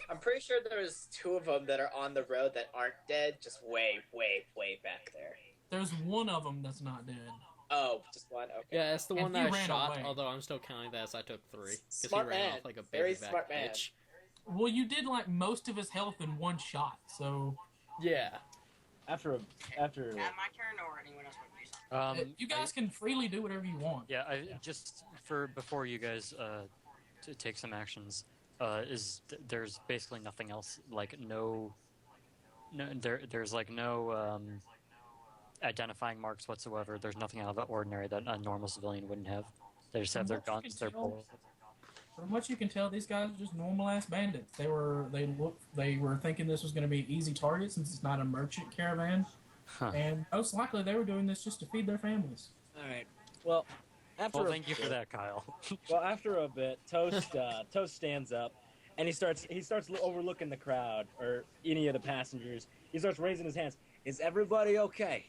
I'm pretty sure there's 2 of them that are on the road that aren't dead, just way, way, way back there. There's one of them that's not dead. Oh, just one. Okay. Yeah, it's the And one he that I ran shot, away. although I'm still counting that as I took 3. Because he Smart ran man. off like a Very baby back smart man. bitch. Well, you did like most of his health in one shot, so Yeah. After At my turn, or anyone else want to do something? you guys can freely do whatever you want. Yeah, I just for before you guys to take some actions. There's basically nothing else. Like there's like no identifying marks whatsoever. There's nothing out of the ordinary that a normal civilian wouldn't have. They just have their From what you guns, can their tell- bullets. From what you can tell, these guys are just normal ass bandits. They were thinking this was going to be an easy target since it's not a merchant caravan, Huh. and most likely they were doing this just to feed their families. All right. Well, after Well, a thank you for bit- that, Kyle. Well, after a bit, Toast stands up, and he starts overlooking the crowd or any of the passengers. He starts raising his hands. Is everybody okay?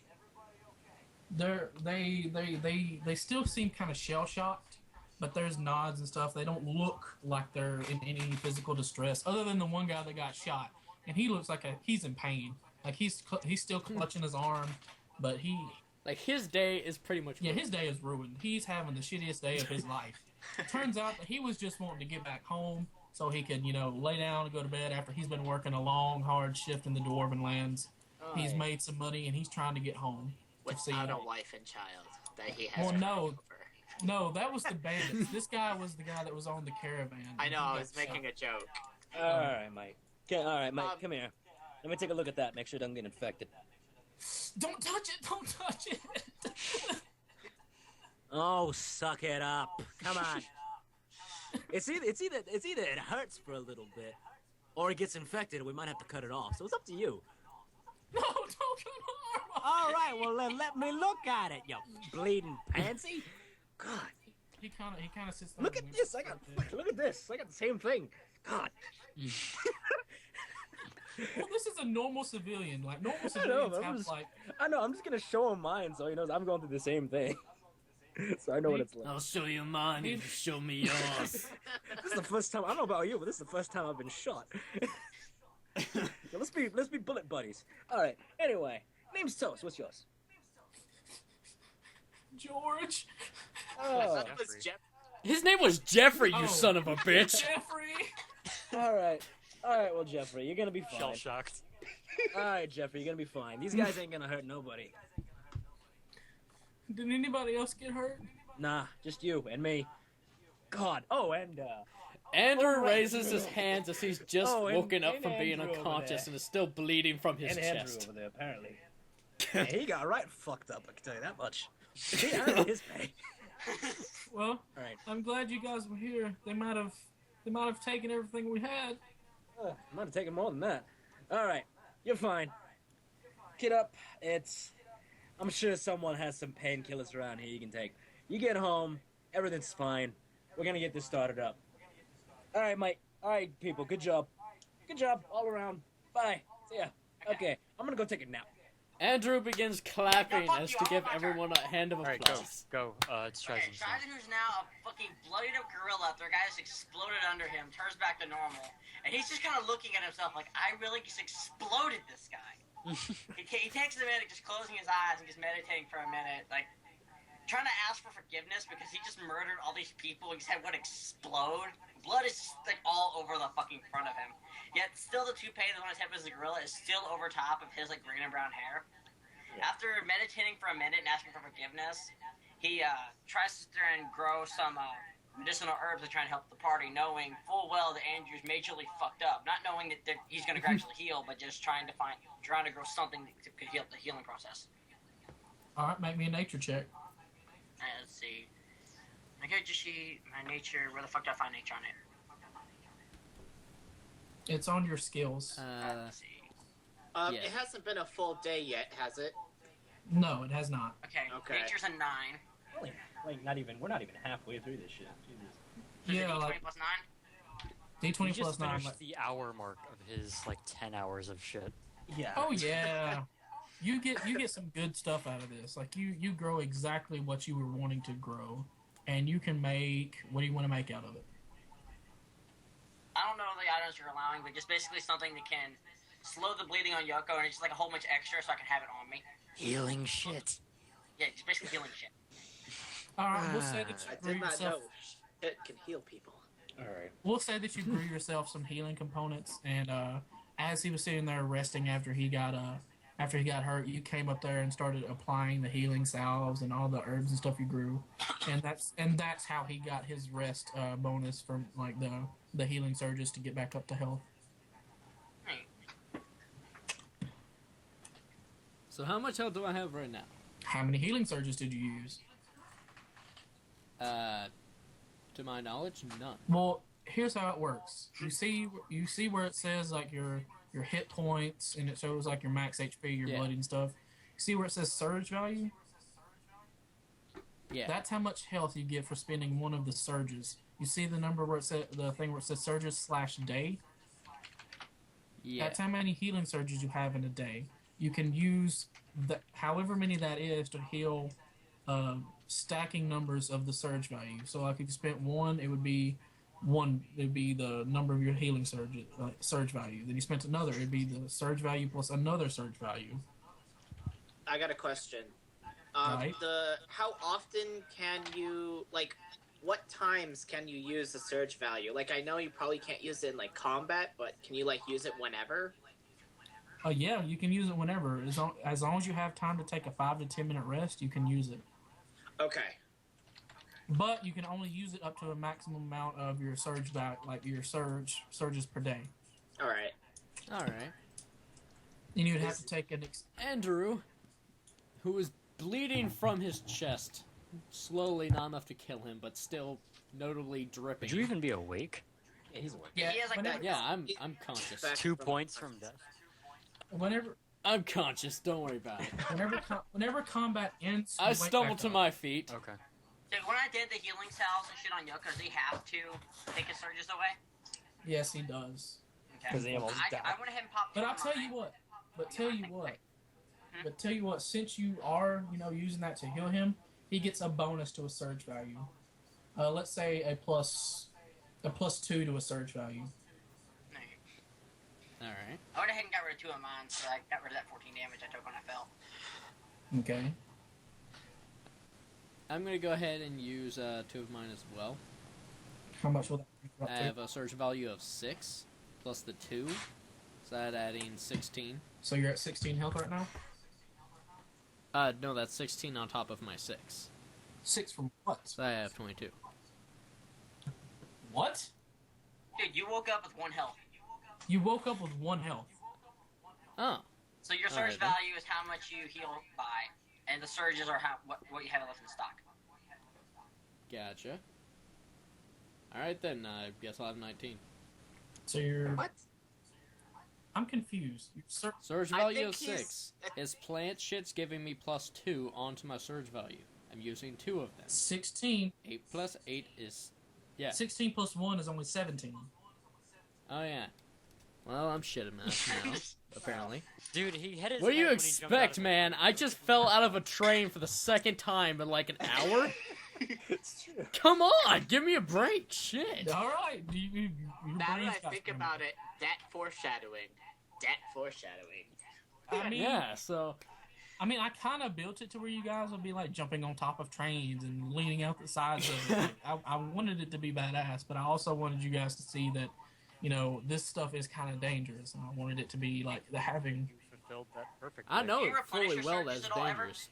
They still seem kind of shell shocked, but there's nods and stuff. They don't look like they're in any physical distress, other than the one guy that got shot, and he looks like he's in pain. Like he's still clutching his arm, but Like, his day is pretty much yeah, ruined. his day is ruined. He's having the shittiest day of his life. Turns out that he was just wanting to get back home so he could, lay down and go to bed after he's been working a long, hard shift in the Dwarven lands. He's made some money and he's trying to get home. Without a wife and child that he has. Well, to no. over. No, that was the bandits. This guy was the guy that was on the caravan. I know. I He was got making a joke. All right, Mike. Okay, all right, Mike. Um, Come here. Let me take a look at that. Make sure it doesn't get infected. shot. Don't touch it! Don't touch it! Oh, suck it up. Come on. It's either it hurts for a little bit, or it gets infected and we might have to cut it off. So it's up to you. No, don't cut my arm off. All right, well then let me look at it, you bleeding pansy. God, He kind of sits there. look at and this. winks Look at this. I got the same thing. God. Well, this is a normal civilian. Like normal I civilians know, have just- like. I know. I'm just gonna show him mine, so he knows I'm going through the same thing. So I know what it's like. I'll show you mine if you show me yours. This is the first time. I don't know about you, but this is the first time I've been shot. So let's be bullet buddies. All right. Anyway, name's Toast. What's yours? George. I Oh. thought it was Jeff. His name was Jeffrey, you Oh. son of a bitch. Jeffrey. All right. Well, Jeffrey, you're gonna be Shell fine. shocked. All right, Jeffrey, you're gonna be fine. These guys ain't gonna hurt nobody. Did anybody else get hurt? Nah, just you and me. God. Oh, and Andrew Oh, right. raises his hands as he's just Oh, and- woken up and from being Andrew over unconscious there. and is still bleeding from his Andrew chest. over there, apparently. Yeah, he got right fucked up. I can tell you that much. He earned his pay. Well, All right. I'm glad you guys were here. They might have taken everything we had. I might have taken more than that. All right, you're fine. Get up. I'm sure someone has some painkillers around here you can take. You get home, everything's fine. We're gonna get this started up. All right, Mike. All right, people. Good job. Good job all around. Bye. See ya. Okay, I'm gonna go take a nap. Andrew begins clapping Yeah, fuck as you, to all give my turn. everyone a hand of All right, go, applause. go. It's Okay, Shizen's turn. Shizen, who's now a fucking bloodied up gorilla, their guy just exploded under him, turns back to normal, and he's just kind of looking at himself like, I really just exploded this guy. he takes a minute, just closing his eyes and just meditating for a minute, like, trying to ask for forgiveness because he just murdered all these people and just had one explode. Blood is just, like, all over the fucking front of him. Yet, still the toupee that on his head was the gorilla is still over top of his, like, green and brown hair. After meditating for a minute and asking for forgiveness, he tries to sit there and grow some medicinal herbs to try and help the party, knowing full well that Andrew's majorly fucked up. Not knowing that he's going to gradually heal, but just trying to grow something that could help the healing process. All right, make me a nature check. Let's see. My character sheet, my nature. Where the fuck do I find nature on it? It's on your skills. Let's see. Yeah. It hasn't been a full day yet, has it? No, it has not. Okay. Nature's a 9. We're not even halfway through this shit. Jesus. So Yeah, D20 like plus 9? D20 He plus just 9. finished Like, the hour mark of his 10 hours of shit. Yeah. oh yeah, you get some good stuff out of this. Like you grow exactly what you were wanting to grow, and you can make what do you want to make out of it. I don't know the items you're allowing, but just basically something that can slow the bleeding on Yoko and it's just like a whole bunch extra so I can have it on me. Healing shit. Yeah, just basically healing shit. Alright, we'll say that I you grew did not yourself. know shit can heal people. All right. We'll say that you grew yourself some healing components, and as he was sitting there resting after he got hurt, you came up there and started applying the healing salves and all the herbs and stuff you grew, and that's how he got his rest bonus from like the healing surges to get back up to health. So how much health do I have right now? How many healing surges did you use? To my knowledge, none. Well, here's how it works. You see where it says like your hit points, and it shows like your max HP, your blood and stuff. See where it says surge value? Yeah. That's how much health you get for spending one of the surges. You see the number where it says the thing where it says surges/day? Yeah. That's how many healing surges you have in a day. You can use however many that is to heal stacking numbers of the surge value. So like if you spent one, it would be the number of your healing surge value. Then you spent another, it'd be the surge value plus another surge value. I got a question. Right. How often can you, like, what times can you use the surge value? Like, I know you probably can't use it in like combat, but can you like use it whenever? Yeah, you can use it whenever. As long as you have time to take a 5 to 10 minute rest, you can use it. Okay. But you can only use it up to a maximum amount of your surge value, like your surges per day. All right. All right. And you'd have to take Andrew, who is bleeding from his chest, slowly, not enough to kill him, but still notably dripping. Would you even be awake? Yeah, he's awake. Yeah, He has like that. Yeah, I'm conscious. Back 2 from- points from death. Whenever I'm conscious. Don't worry about it. whenever combat ends, I you wake stumbled back to up. my feet. Okay. Dude, when I did the healing salves and shit on Yucca, does he have to take his surges away? Yes, he does. Okay. 'Cause they almost died. I went ahead and popped. But two I'll on tell mine. you what. Tell you what. Since you are, using that to heal him, he gets a bonus to a surge value. Let's say a plus 2 to a surge value. All right. I went ahead and got rid of 2 of mine, so I got rid of that 14 damage I took when I fell. Okay. I'm gonna go ahead and use 2 of mine as well. How much will that bring you I up to? have a surge value of 6 plus the 2, so that adding 16. So you're at 16 health right now? No, that's 16 on top of my 6. 6 from what? So I have 22. What? Dude, you woke up with 1 health. You woke up with 1 health. Oh. So your surge Alright, then. value is how much you heal by, and the surges are what you have left in stock. Gotcha. Alright then, I guess I'll have 19. So you're... What? I'm confused. Surge I value think of he's- 6. His plant shit's giving me plus 2 onto my surge value. I'm using 2 of them. 16. 8 plus 8 is... Yeah. 16 plus 1 is only 17. Oh yeah. Well, I'm shit at math now, apparently. Dude, he hit his What do head you when he jumped out expect, of- man? I just fell out of a train for the second time in like an hour? It's true. Come on, give me a break, shit. Alright. Now that I think about it, that foreshadowing. I mean, Yeah, so... I mean, I kind of built it to where you guys would be like jumping on top of trains and leaning out the sides of it. Like, I wanted it to be badass, but I also wanted you guys to see that, this stuff is kind of dangerous, and I wanted it to be like the having. You fulfilled that perfectly. I know Do you it replenish fully your well surges that's at all ever? dangerous.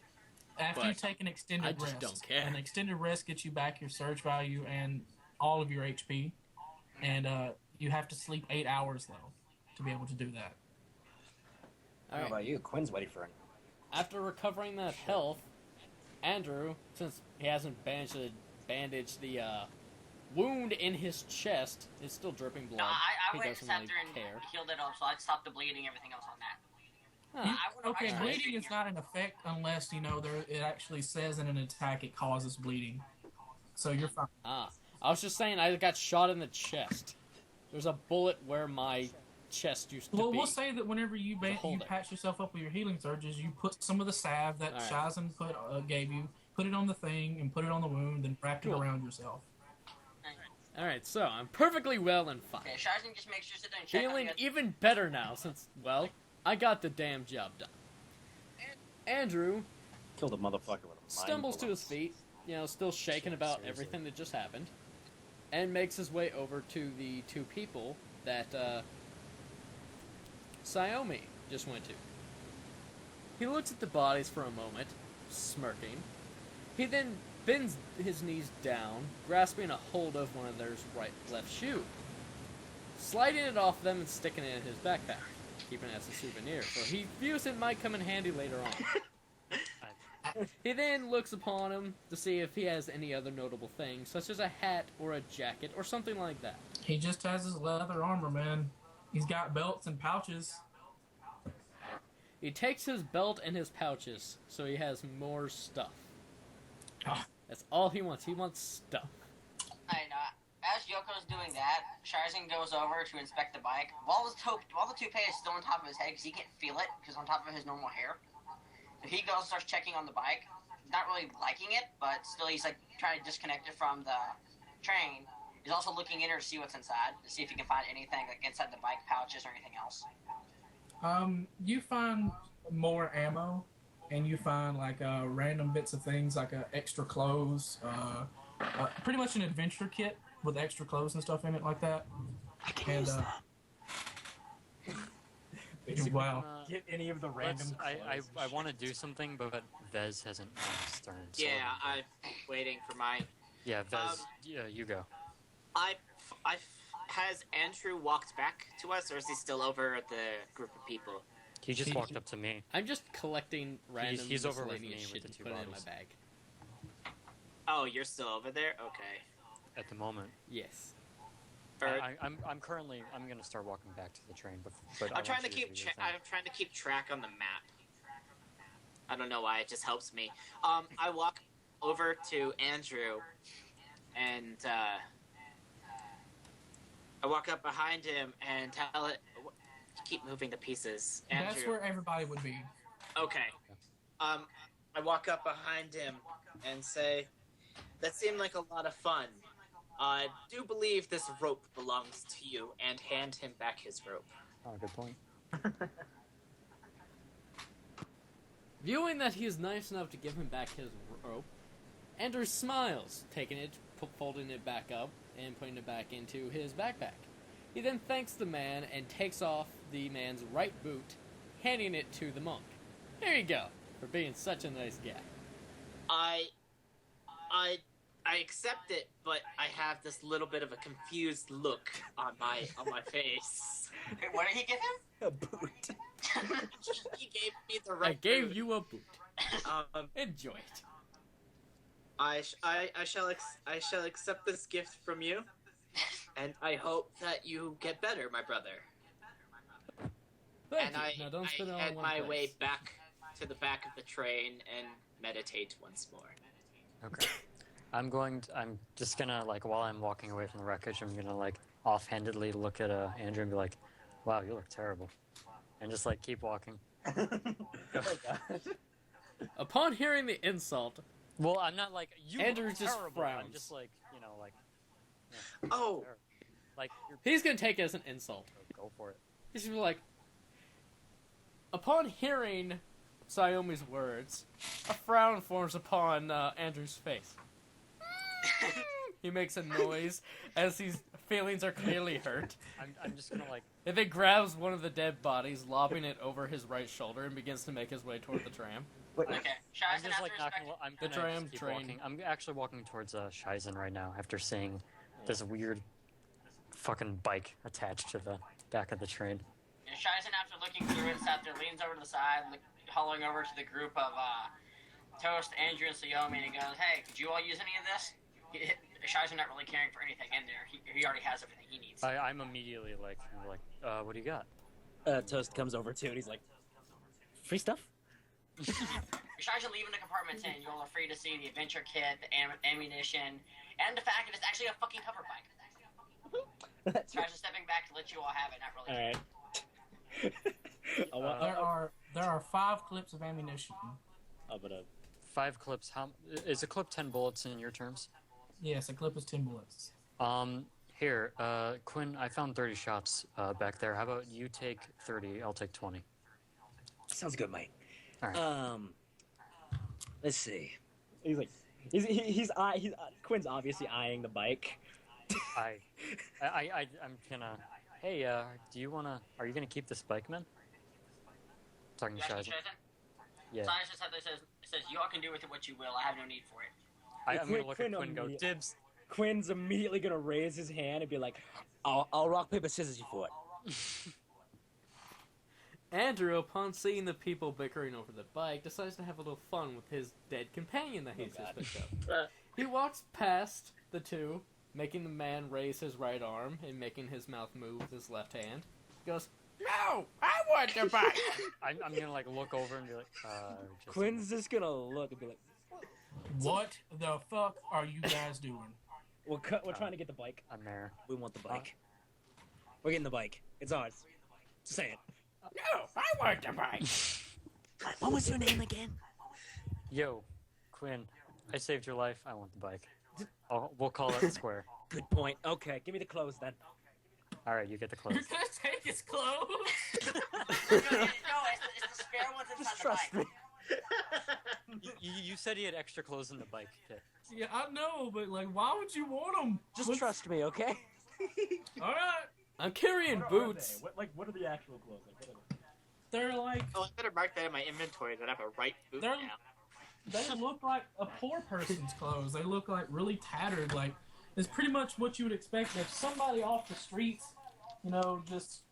After But you take an extended I just rest, don't care. an extended rest gets you back your surge value and all of your HP, and you have to sleep 8 hours though to be able to do that. How Alright. about you? Quinn's waiting for him. After recovering that health, Andrew, since he hasn't bandaged the wound in his chest, is still dripping blood. No, I he went doesn't after really and care. healed it up, so I stopped the bleeding, everything else on that. Huh. I would've- Okay, I bleeding should've- is not an effect unless it actually says in an attack it causes bleeding. So you're fine. Ah, I was just saying I got shot in the chest. There's a bullet where my chest used to Well, be. we'll say that whenever you hold it. patch yourself up with your healing surges, you put some of the salve that Alright. Shizen gave you, put it on the thing, and put it on the wound, then wrap it Cool. around yourself. Alright, so I'm perfectly well and fine. Okay, Shizen just makes sure to sit there and check on Feeling you. even better now since, well, I got the damn job done. Andrew Killed a motherfucker with a mind stumbles to bullet. his feet, still shaken about Seriously. everything that just happened, and makes his way over to the two people that Sayomi just went to. He looks at the bodies for a moment, smirking. He then bends his knees down, grasping a hold of one of their left shoe, sliding it off them and sticking it in his backpack, keeping it as a souvenir, so he views it might come in handy later on. He then looks upon him to see if he has any other notable things, such as a hat or a jacket or something like that. He just has his leather armor, man. He's got belts and pouches. He takes his belt and his pouches, so he has more stuff. Ah. That's all he wants. He wants stuff. And as Yoko's doing that, Shizen goes over to inspect the bike. While the toupee is still on top of his head, because he can't feel it, because on top of his normal hair. So he goes and starts checking on the bike. Not really liking it, but still he's like trying to disconnect it from the train. He's also looking in there to see what's inside, to see if he can find anything like inside the bike pouches or anything else. You find more ammo, and you find like random bits of things like extra clothes, pretty much an adventure kit with extra clothes and stuff in it like that. I can use that. Basically, Wow. get any of the random I clothes. want to do something, but Vezz hasn't been stern. So Yeah, I'm waiting for mine. Yeah, Vezz, you go. Has Andrew walked back to us, or is he still over at the group of people? He just walked up to me. I'm just collecting random he's over with miscellaneous me with shit the and two putting it in my bottles. bag. Oh, you're still over there? Okay. At the moment. Yes. I'm currently. I'm gonna start walking back to the train, but I'm trying to keep. I'm trying to keep track on the map. I don't know why. It just helps me. I walk over to Andrew, and I walk up behind him and tell it. Keep moving the pieces, Andrew. That's where everybody would be. Okay. I walk up behind him and say, "That seemed like a lot of fun. I do believe this rope belongs to you," and hand him back his rope. Oh, good point. Viewing that he is nice enough to give him back his rope, Andrew smiles, taking it, folding it back up, and putting it back into his backpack. He then thanks the man and takes off the man's right boot, handing it to the monk. There you go, for being such a nice guy. I accept it, but I have this little bit of a confused look on my face. Wait, what did he give him? A boot. He gave me the right I gave boot. you a boot. Um, Enjoy it. I shall accept this gift from you, and I hope that you get better, my brother. Thank And you. Now don't spit it I all head in one my place. way back to the back of the train and meditate once more. Okay. I'm just gonna, like, while I'm walking away from the wreckage, I'm gonna, like, offhandedly look at Andrew and be like, "Wow, you look terrible," and just, like, keep walking. Oh my god. Upon hearing the insult, Well, I'm not like you. Andrew look just terrible. frowns. I'm just like, like, Oh, like you're, he's gonna take it as an insult. go for it. He's gonna be like, upon hearing Sayomi's words, a frown forms upon Andrew's face. He makes a noise as his feelings are clearly hurt. I'm just gonna like. And then grabs one of the dead bodies, lobbing it over his right shoulder, and begins to make his way toward the tram. Wait, Okay, I'm Shizen just like after knocking. respect. I'm The gonna tram just keep train. walking. I'm actually walking towards Shizen right now after seeing this weird fucking bike attached to the back of the train. Shizen, after looking through it, sat there, leans over to the side, hollering over to the group of Toast, Andrew, and Sayomi, and he goes, "Hey, could you all use any of this?" Shizen not really caring for anything in there. He already has everything he needs. I'm immediately like, what do you got? Toast comes over too, and he's like, "Free stuff." Shizen leaving the compartment saying you all are free to see the adventure kit, the ammunition, and the fact that it's actually a fucking cover bike. Shizen stepping back to let you all have it, not really. All right. There are 5 clips of ammunition. I'm gonna. 5 clips. How is a clip 10 bullets in your terms? Yes, a clip is 10 bullets. Here, Quinn, I found 30 shots back there. How about you take 30? I'll take 20. Sounds good, mate. All right. Let's see. He's like, Quinn's obviously eyeing the bike. I'm gonna. Hey, do you wanna? Are you gonna keep this bike, man? Talking to Shizen. Yeah. Science just says, you all can do with it what you will. I have no need for it. I'm gonna look at Quinn and go, dibs. Quinn's immediately gonna raise his hand and be like, I'll rock, paper, scissors you for it. Andrew, upon seeing the people bickering over the bike, decides to have a little fun with his dead companion that he's just picked up. He walks past the two, making the man raise his right arm and making his mouth move with his left hand. He goes, "No, I want the bike." I'm gonna like look over and be like, Quinn's just gonna look and be like, What the fuck are you guys doing? We're trying to get the bike. I'm there. We want the bike. We're getting the bike. It's ours. Just say it. No, I want the bike. What was your name again? Yo, Quinn, I saved your life. I want the bike. We'll call it square. Good point. Okay, give me the clothes then. All right, you get the clothes. You're gonna take his clothes? No, it's the spare ones inside Just the trust bike. me. You said he had extra clothes in the bike pit. Yeah, I know, but like, why would you want them? Just trust me, okay? All right. I'm carrying What boots. are they? What are the actual clothes? Like, what are they? They're like, Oh, I better mark that in my inventory that I have a right boot They're- now. they look like a poor person's clothes. They look like really tattered. Like, it's pretty much what you would expect if somebody off the streets, just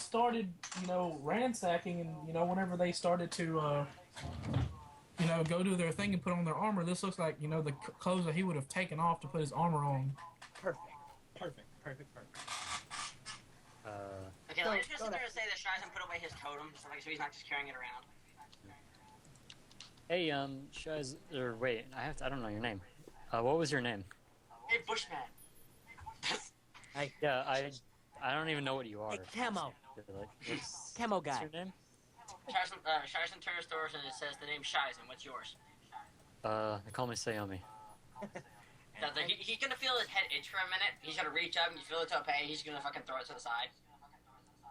started, ransacking, and whenever they started to, go do their thing and put on their armor. This looks like, the clothes that he would have taken off to put his armor on. Perfect. Okay, let's just sit there and say that Shizen put away his totem, so he's not just carrying it around. Hey, Shiz, or wait, I don't know your name. What was your name? Hey, Bushman. Yeah, I don't even know what you are. Hey, Camo. What's Camo guy. your name? Shizen turns doors and it says the name Shizen. What's yours? They call me Sayomi. He's gonna feel his head itch for a minute. He's gonna reach up and you feel it to a pain. He's gonna fucking throw it to the side.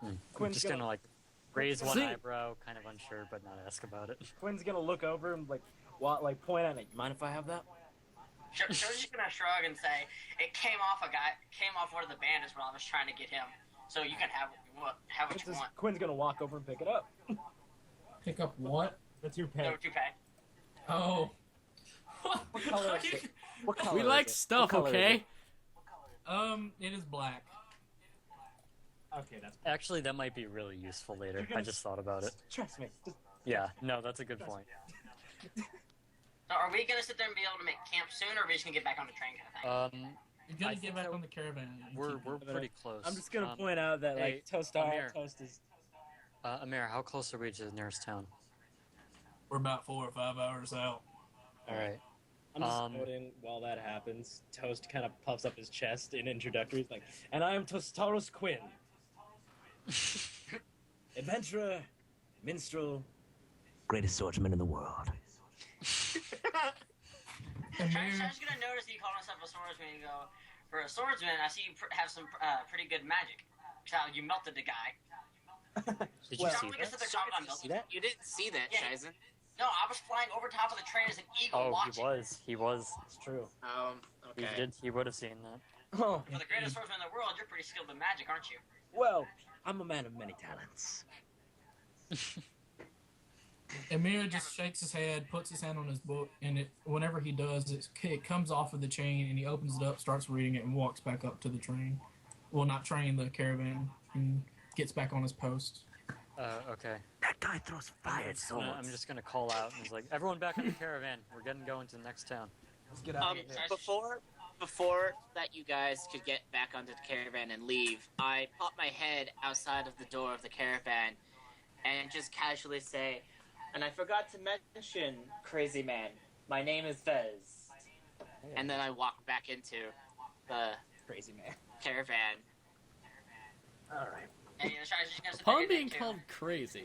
I'm just gonna like raise one eyebrow, kind of unsure, but not ask about it. Quinn's gonna look over and point at it. Mind if I have that? Sho's just gonna shrug and say, "It came off one of the bandits when I was trying to get him. So you can have what you want." Quinn's gonna walk over and pick it up. Pick up what? That's your No pet. toupee. Oh. What color is it? What color We is like it? stuff, What color is okay? it? It is black. Okay, that's. Actually, that might be really useful later. I just thought about it. Trust me. Yeah, no, that's a good point. So are we gonna sit there and be able to make camp soon, or are we just gonna get back on the train kind of thing? You're gonna I get think back that on the caravan. We're pretty close. I'm just gonna point out that hey, Toast Amir. is. Amir, how close are we to the nearest town? We're about 4 or 5 hours out. All right. I'm just noting while that happens, Toast kind of puffs up his chest in introductory. He's like, and I am Toastaros Quinn. Adventurer, minstrel, greatest swordsman in the world. Shi's gonna notice that you call himself a swordsman and go, "For a swordsman, I see you have some pretty good magic. So you melted the guy." Did you see Guess that? that the combat melted. that? You didn't see that, Yeah. Shizen. No, I was flying over top of the train as an eagle Oh, watching. he was. It's true. Okay. He would have seen that. Oh, For the greatest swordsman in the world, you're pretty skilled in magic, aren't you? well, I'm a man of many talents. Amir just shakes his head, puts his hand on his book, and whenever he does, it comes off of the chain, and he opens it up, starts reading it, and walks back up to the train. Well, not train, the caravan, and gets back on his post. Okay. That guy throws fired swords. I'm just gonna call out and he's like, everyone back in the caravan. We're getting going to the next town. Let's get out of here. Before that you guys could get back onto the caravan and leave, I pop my head outside of the door of the caravan and just casually say, "And I forgot to mention, crazy man, my name is Vezz." And then I walk back into the Crazy man. caravan. All right. And Shi's just gonna sit there Upon and being too. called crazy,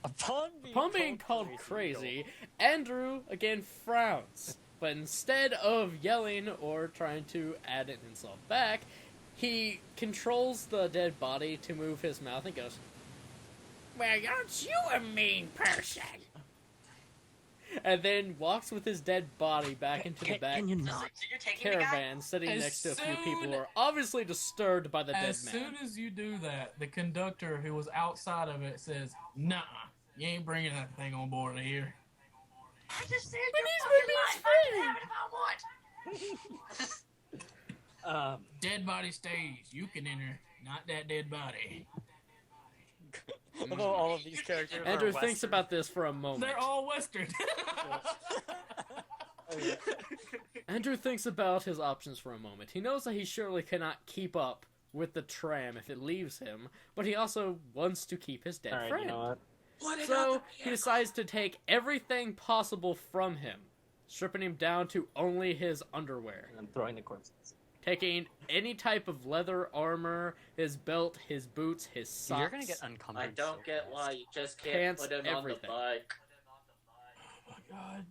Upon being called crazy, Andrew again frowns. But instead of yelling or trying to add an insult back, he controls the dead body to move his mouth and goes, "Well, aren't you a mean person?" and then walks with his dead body back into the back So you're taking the guy? caravan, sitting As next to a few soon- people who are obviously disturbed by the dead As man. soon as you do that, the conductor who was outside of it says, "Nah, you ain't bringing that thing on board here." I just saved But your he's fucking with his life. I can friend. have it if I want. Dead body stays. You can enter, not that dead body. Although all of these characters Andrew are thinks Western. about this for a moment. They're all Western. Andrew thinks about his options for a moment. He knows that he surely cannot keep up with the tram if it leaves him, but he also wants to keep his dead Alright, friend. you know what? So he decides to take everything possible from him, stripping him down to only his underwear, I'm throwing the corpses. taking any type of leather armor, his belt, his boots, his socks. You're gonna get uncomfortable. I don't get why you just can't Pants, put him everything. on the bike. Oh my God.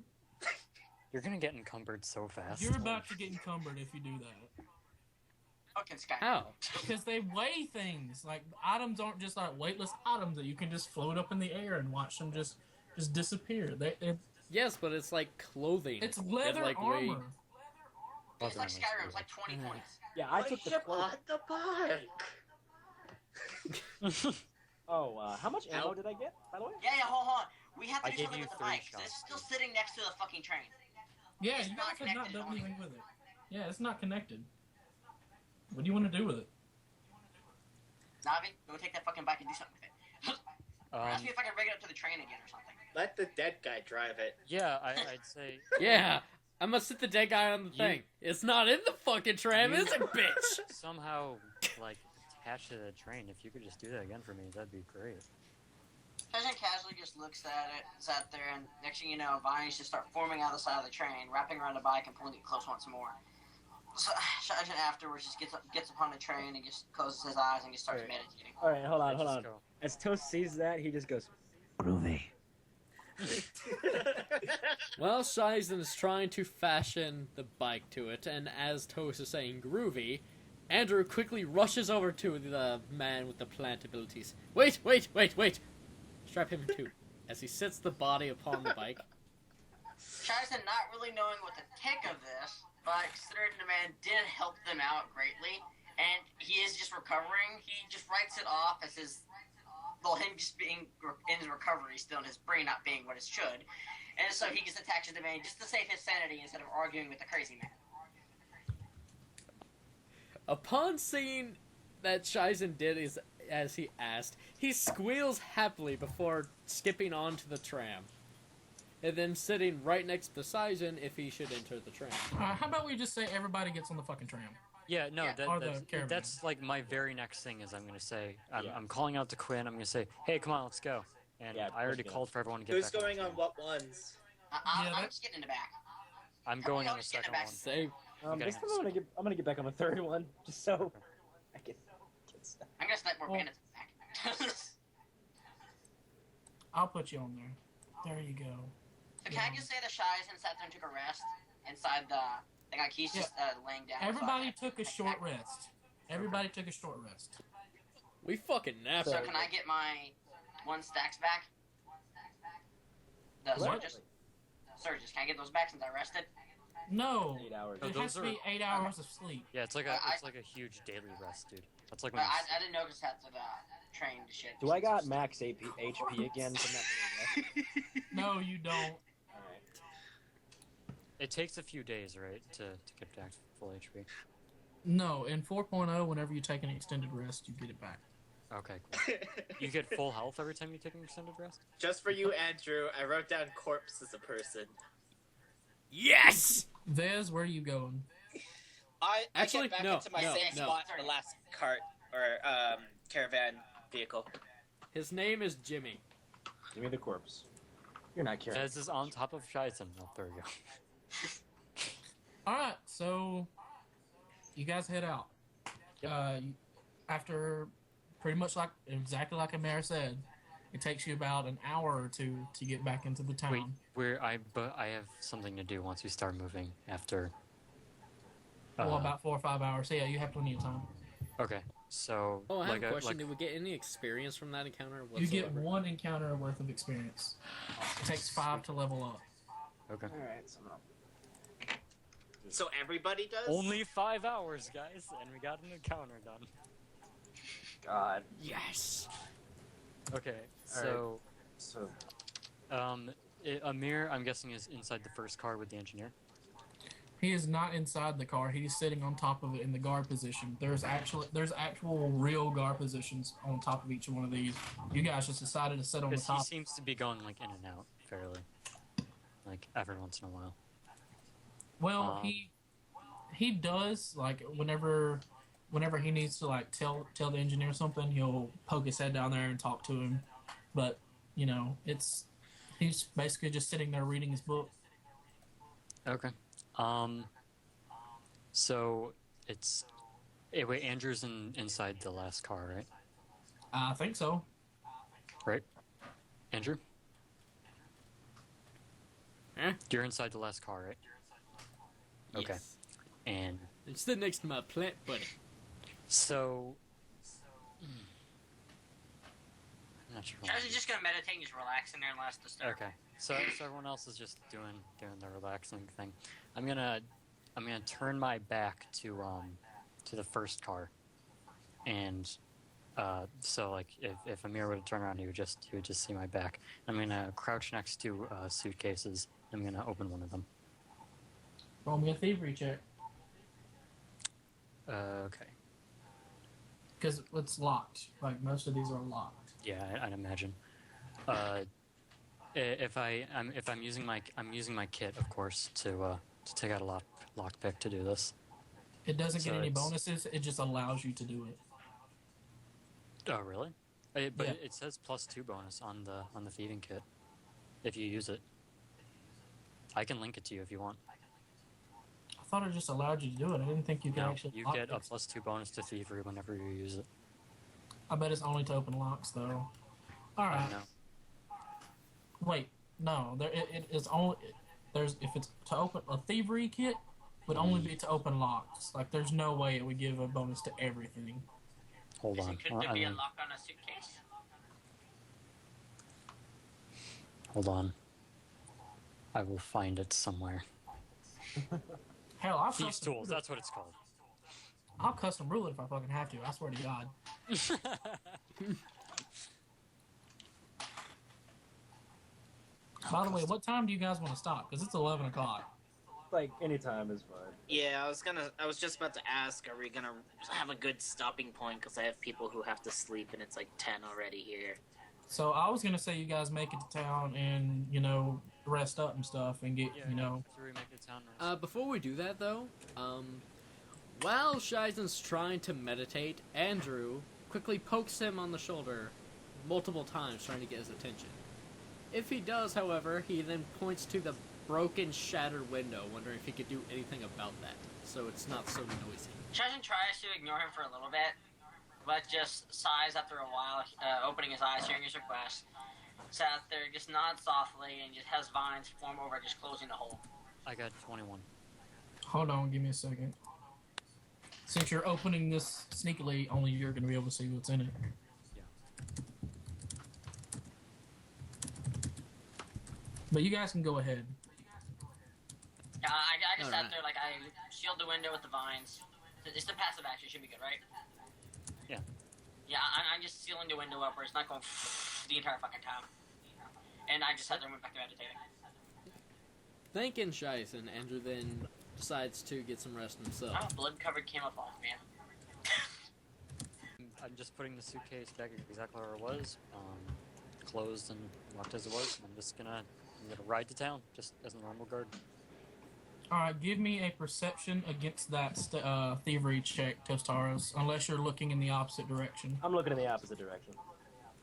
You're gonna get encumbered so fast. You're about to get encumbered if you do that. Fucking Sky. How? Because they weigh things. Like, items aren't just like weightless items that you can just float up in the air and watch them just disappear. Yes, but it's like clothing. It's leather like armor. It's like Skyrim. It's like 20 points. Yeah, I Put took the him cloak. on the bike. Oh, how much ammo did I get, by the way? Yeah, hold on. We have to I do gave something you with the 3 bike. 'Cause shots, it's still dude. sitting next to the fucking train. Yeah, It's you not guys have not connected, done only. anything with it. Yeah, it's not connected. What do you want to do with it? Navi, go take that fucking bike and do something with it. Ask me if I can rig it up to the train again or something. Let the dead guy drive it. Yeah, I'd say. Yeah, I'm gonna sit the dead guy on the thing. It's not in the fucking tram, is it, bitch? Somehow, like, attached to the train. If you could just do that again for me, that'd be great. Shizen casually just looks at it, sat there, and next thing you know, vines just start forming out the side of the train, wrapping around the bike and pulling it close once more. So Shizen afterwards just gets upon the train and just closes his eyes and just starts Alright. meditating. Alright, hold on, Let's hold just on. go. As Toast sees that, he just goes, groovy. Well, Shizen is trying to fashion the bike to it, and as Toast is saying groovy, Andrew quickly rushes over to the man with the plant abilities. Wait! Strap him too, as he sits the body upon the bike. Shizen not really knowing what to take of this, but considering the man did help them out greatly, and he is just recovering, he just writes it off as his, well, him just being in his recovery still, and his brain not being what it should. And so he just attaches the man just to save his sanity instead of arguing with the crazy man. Upon seeing that Shizen did as he asked, he squeals happily before skipping onto the tram, and then sitting right next to Shizen if he should enter the tram. How about we just say everybody gets on the fucking tram? Yeah, no, Yeah. Or the caravan. that's like my very next thing is I'm gonna say Yeah. I'm calling out to Quinn. I'm gonna say, hey, come on, let's go. And Yeah, I already push it. called for everyone to get Who's back. going the on train. what ones? I'm that- just getting in the back. I'm going on I'll the just get in second the back. one. Say, Okay. This time I'm gonna get back on the third one, just so I can get stuff. I'm gonna snipe more Well- bandits in the back. I'll put you on there. There you go. So can I just say that Shizen sat there and took a rest inside the thing? Like he's just laying down. Everybody So I- took a short rest. Everybody took a short rest. we fucking napped. So can I get my 1 stacks back? The What? surges. Can I get those back since I rested? No. 8 hours. Oh, It those has to are- be 8 hours of sleep. Yeah, it's like I- it's like a huge daily rest, dude. That's like But when I didn't notice that to the train to shit. Do I got max HP again from that little rest? No, you don't. Alright. it takes a few days, right, to get back to full HP. No, in 4.0, whenever you take an extended rest, you get it back. Okay, cool. You get full health every time you take an extended rest. Just for you, Andrew, I wrote down corpse as a person. Yes! Vez, where are you going? I Actually, get back no, into my no, safe no. spot in the last cart or caravan vehicle. His name is Jimmy. Give me the corpse. You're not carrying. Fez is on top of Shizen. Oh, there we go. Alright, so you guys head out. Yep. After pretty much exactly like Amir said, it takes you about an hour or two to get back into the town. Wait, but I have something to do once we start moving after. Well, about 4 or 5 hours. So yeah, you have plenty of time. Okay, so Oh, I have like a question. like Did we get any experience from that encounter You whatsoever? get 1 encounter worth of experience. It takes 5 to level up. Okay. All right, so So everybody does? Only 5 hours, guys, and we got an encounter done. God. Yes. Okay, All so So Amir, I'm guessing, is inside the first car with the engineer. He is not inside the car. He's sitting on top of it in the guard position. There's actual real guard positions on top of each one of these. You guys just decided to sit on the Because he top. seems to be going like in and out fairly, like every once in a while. Well, he does, like, whenever he needs to, like, tell the engineer something, he'll poke his head down there and talk to him. But, you know, he's basically just sitting there reading his book. Okay. So it's wait, Andrew's inside the last car, right? I think so. Right, Andrew? Huh? You're inside the last car, right? Okay. Yes. And I'm sitting next to my plant buddy. so I'm not sure. Charles is just gonna meditate and just relax in there and last the start. Okay. So everyone else is just doing the relaxing thing. I'm gonna turn my back to the first car, and so like if Amir would turn around, he would just see my back. I'm gonna crouch next to suitcases. I'm gonna open one of them. Roll me a thievery check. Okay. Because it's locked. Like, most of these are locked. Yeah, I'd imagine. If I'm using my kit, of course, to take out a lockpick to do this. It doesn't So get any it's- bonuses. It just allows you to do it. Oh, really? But Yeah. it says +2 bonus on the thieving kit if you use it. I can link it to you if you want. I thought it just allowed you to do it. I didn't think you could No, actually you lock get a this. +2 bonus to thievery whenever you use it. I bet it's only to open locks, though. All I right. know. Wait, no. It's only if it's to open a thievery kit would only be to open locks. Like, there's no way it would give a bonus to everything. Hold on. Could there be a lock on a suitcase? Hold on. I will find it somewhere. Hell, I'll Thieves' custom tools. rule it. That's what it's called. I'll custom rule it if I fucking have to. I swear to God. By the way, what time do you guys want to stop? Because it's 11 o'clock. like any time is fine. Yeah, I was just about to ask, are we gonna have a good stopping point? Because I have people who have to sleep, and it's like 10 already here. So I was gonna say you guys make it to town and, you know, rest up and stuff and get, you know. After we make the town rest. Before we do that, though, while Shizen's trying to meditate, Andrew quickly pokes him on the shoulder multiple times, trying to get his attention. If he does, however, he then points to the broken, shattered window, wondering if he could do anything about that, so it's not so noisy. Shizen tries to ignore him for a little bit, but just sighs after a while, opening his eyes, hearing his request. Sat there, just nods softly, and just has vines form over, just closing the hole. I got 21. Hold on, give me a second. Since you're opening this sneakily, only you're gonna be able to see what's in it. Yeah. But you guys can go ahead. Yeah, I just sat Alright. there, like, I sealed the window with the vines. It's the passive action, should be good, right? Yeah. Yeah, I'm just sealing the window up where it's not going the entire fucking time. And I just sat there and went back to meditating. Thanking Shizen, Andrew then decides to get some rest himself. I'm a blood-covered camouflage, man. I'm just putting the suitcase back exactly where it was, closed and locked as it was. I'm gonna ride to town just as a normal guard. Alright, give me a perception against that thievery check, Toastaros, unless you're looking in the opposite direction. I'm looking in the opposite direction.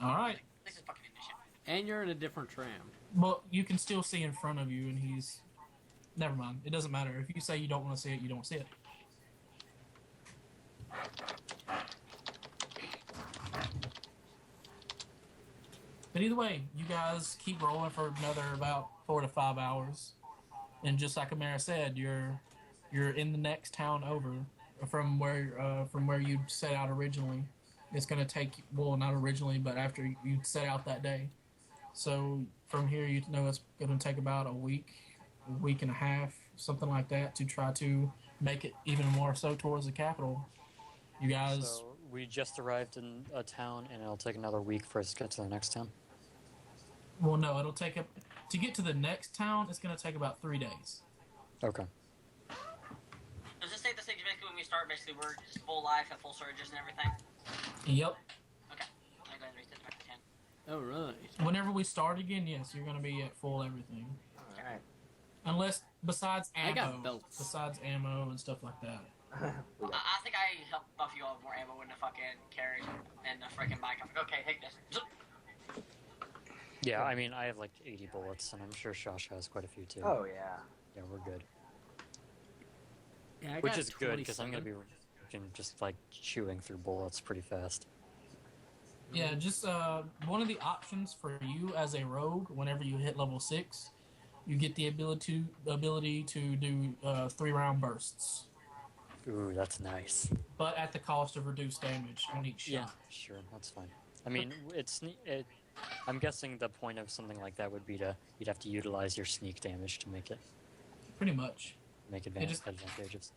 Alright. This is fucking initiative. And you're in a different tram. But you can still see in front of you, and he's... Never mind. It doesn't matter. If you say you don't want to see it, you don't see it. But either way, you guys keep rolling for another about 4 to 5 hours. And just like Amara said, you're in the next town over from where you set out originally. It's going to take, well, not originally, but after you set out that day. So from here, you know it's going to take about a week week and a half, something like that, to try to make it even more so towards the capital. You guys, So we just arrived in a town, and it'll take another week for us to get to the next town. well, no, it'll take up to get to the next town. It's going to take about 3 days. Okay. Does this take the stage basically when we start? Basically, we're just full life and full surges and everything. Yep. Okay. I go ahead and reset it back to 10. All right. Whenever we start again, yes, you're going to be at full everything. All right. Unless, besides I ammo. got belts. Besides ammo and stuff like that. I think I helped buff you all with more ammo in the fucking carriage and the freaking bike. I'm like, okay, take this. Yeah, I mean, I have like 80 bullets, and I'm sure Shosh has quite a few too. Oh yeah. Yeah, we're good. Yeah, I Which got is good, because I'm going to 27. be just like chewing through bullets pretty fast. Yeah, just one of the options for you as a rogue, whenever you hit level 6, you get the ability to do 3-round bursts, Ooh, that's nice. but at the cost of reduced damage on each shot. Yeah, sure, that's fine. I mean, I'm guessing the point of something like that would be you'd have to utilize your sneak damage to make Pretty much. advantageous.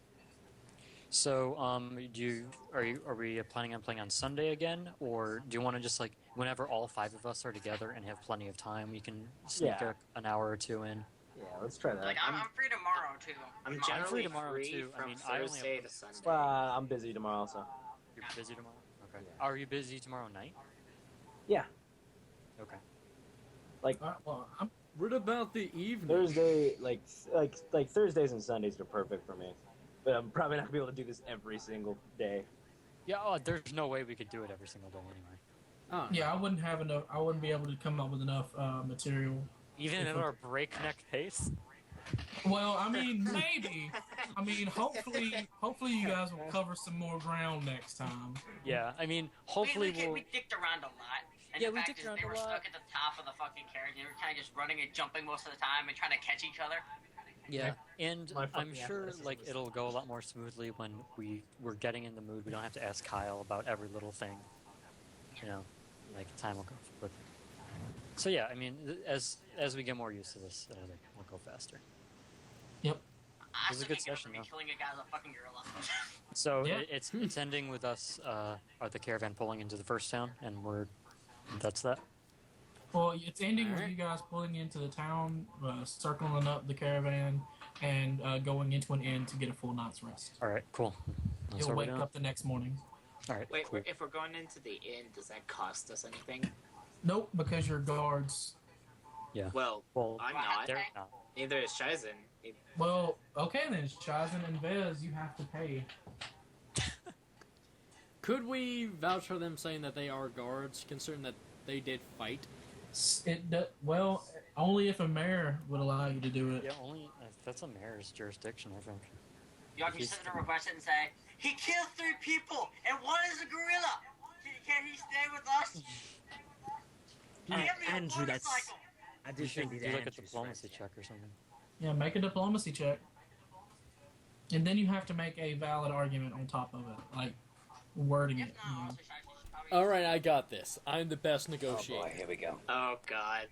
So, are we planning on playing on Sunday again, or do you want to just like whenever all 5 of us are together and have plenty of time, we can sneak Yeah. an hour or 2 in? Yeah, let's try that. Like, I'm free tomorrow, too. I'm free generally tomorrow, free too. I from mean, I only Thursday have- to Sunday. I'm busy tomorrow, so. You're busy tomorrow. Okay. Yeah. Are you busy tomorrow night? Yeah. Okay. Well, I'm What about the evening? Thursday, like Thursdays and Sundays are perfect for me. But I'm probably not gonna be able to do this every single day. Yeah. There's no way we could do it every single day anyway. Oh, yeah, I wouldn't have enough. I wouldn't be able to come up with enough material. Even at our breakneck pace. Well, I mean, maybe. I mean, hopefully you guys will cover some more ground next time. Yeah. I mean, hopefully we dicked around a lot. And Yeah, the we fact dicked is around they a were lot. stuck at the top of the fucking carriage, and they were kind of just running and jumping most of the time and trying to catch each other. Yeah, and My I'm fucking sure athleticism like is- it'll go a lot more smoothly when we're getting in the mood. We don't have to ask Kyle about every little thing. You know, like time will go quickly. So yeah, I mean, as we get more used to this, it'll go faster. Yep. I was a still good can't get over session, me though. killing a guy with a fucking gorilla. So Yeah. it's ending with us, the caravan pulling into the first town, and that's that. Well, it's ending with Alright. you guys pulling into the town, circling up the caravan, and going into an inn to get a full night's rest. All right, cool. That's You'll what we're wake doing. up the next morning. All right, Wait, cool. if we're going into the inn, does that cost us anything? Nope, because you're guards. Yeah. Well, Well, I'm not. they're not. Neither is Shizen. Well, okay then, Shizen and Vezz, you have to pay. Could we vouch for them saying that they are guards, considering that they did fight? Well, only if a mayor would allow you to do it. Yeah, only that's a mayor's jurisdiction, I think. Y'all can sit there and request it and say, he killed 3 people, and one is a gorilla! Can he stay with us? Give me a Andrew, that's. motorcycle! I You just should think do these like a Andrews diplomacy first. check or something. Yeah, make a diplomacy check. And then you have to make a valid argument on top of it, like wording If it. not, You know. also, should probably... Alright, I got this. I'm the best Oh negotiator. boy, here we go. Oh God.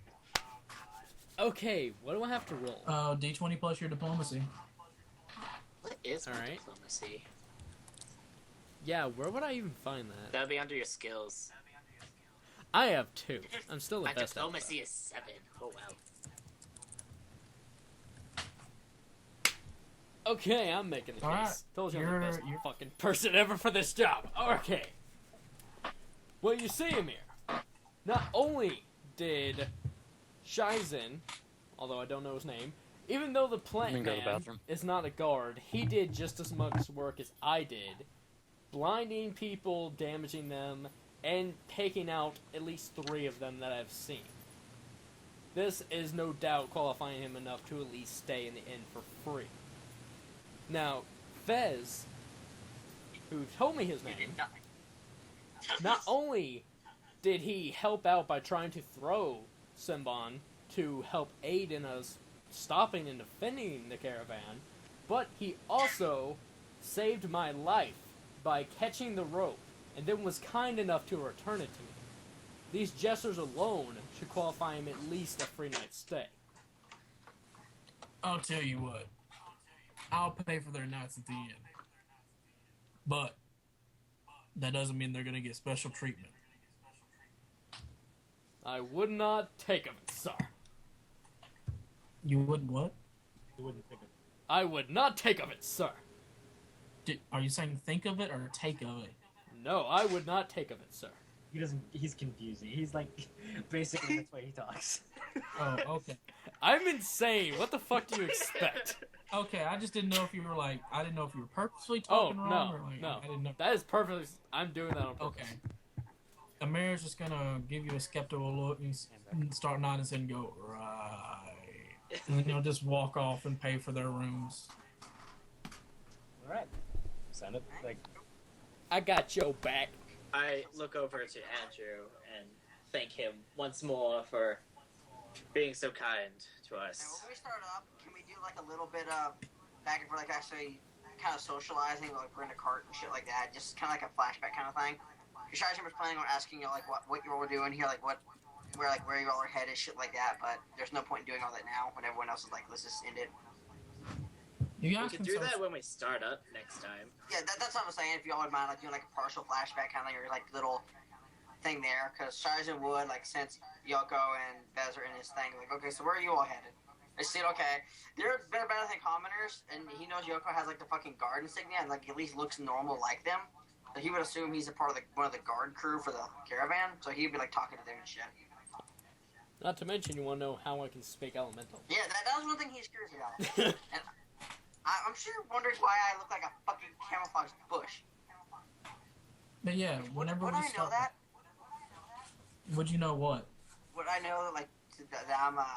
Okay, what do I have to roll? D20 plus your diplomacy. What is Alright. diplomacy? Yeah, where would I even find that? That would be under your skills. I have 2. I'm still the My best at diplomacy is 7. Oh wow. that. Okay, I'm making the case. Alright, Told you I'm the you're- best you're- fucking person ever for this job. Okay. Well, you see, Amir, not only did Shizen, although I don't know his name, even though the plant Let me go to the man bathroom. is not a guard, he did just as much work as I did, blinding people, damaging them, and taking out at least 3 of them that I've seen. This is no doubt qualifying him enough to at least stay in the inn for free. Now, Vezz, who told me his You name, did nothing. not only did he help out by trying to throw Simban to help aid in us stopping and defending the caravan, but he also saved my life by catching the rope and then was kind enough to return it to me. These gestures alone should qualify him at least a free night stay. I'll tell you what. I'll pay for their nights at the end. But that doesn't mean they're going to get special treatment. I would not take of it, sir. You wouldn't what? You wouldn't think of I would not take of it, sir. Are you saying think of it or take of it? No, I would not take of it, sir. He doesn't. He's confusing. He's like, basically that's why he talks. Oh, okay. I'm insane. What the fuck do you expect? Okay, I just didn't know if you were like, I didn't know if you were purposely Oh, talking wrong or no, like, no. I didn't know. That is perfectly... I'm doing that on purpose. Okay. Amir's just gonna give you a skeptical look and start nodding his head and go, right. And then he'll just walk off and pay for their rooms. All right. Sign up. Like, I got your back. I look over to Andrew and thank him once more for being so kind to And us. when we start up, can we do like a little bit of back and forth, like actually kind of socializing, like we're in a cart and shit like that, just kind of like a flashback kind of thing? Because Shizen was planning on asking you like what you all were doing here, like where you all are headed, shit like that. But there's no point in doing all that now when everyone else is like, let's just end it. You We guys can can do that when we start up next time. Yeah, that's what I'm saying. If y'all would mind like doing like a partial flashback kind of thing, or like little thing there, because Shizen would like since Yoko and Vezz are in his thing, like okay, so where are you all headed? I said okay. They're better than commoners, and he knows Yoko has like the fucking guard insignia and like at least looks normal like them. So he would assume he's a part of one of the guard crew for the caravan, so he'd be like talking to them and shit. Not to mention, you want to know how I can speak elemental. Yeah, that was one thing he's curious about. And I'm sure wondering why I look like a fucking camouflaged bush. But yeah, whenever Would we I know start, that? would you know what? Would I know like that I'm a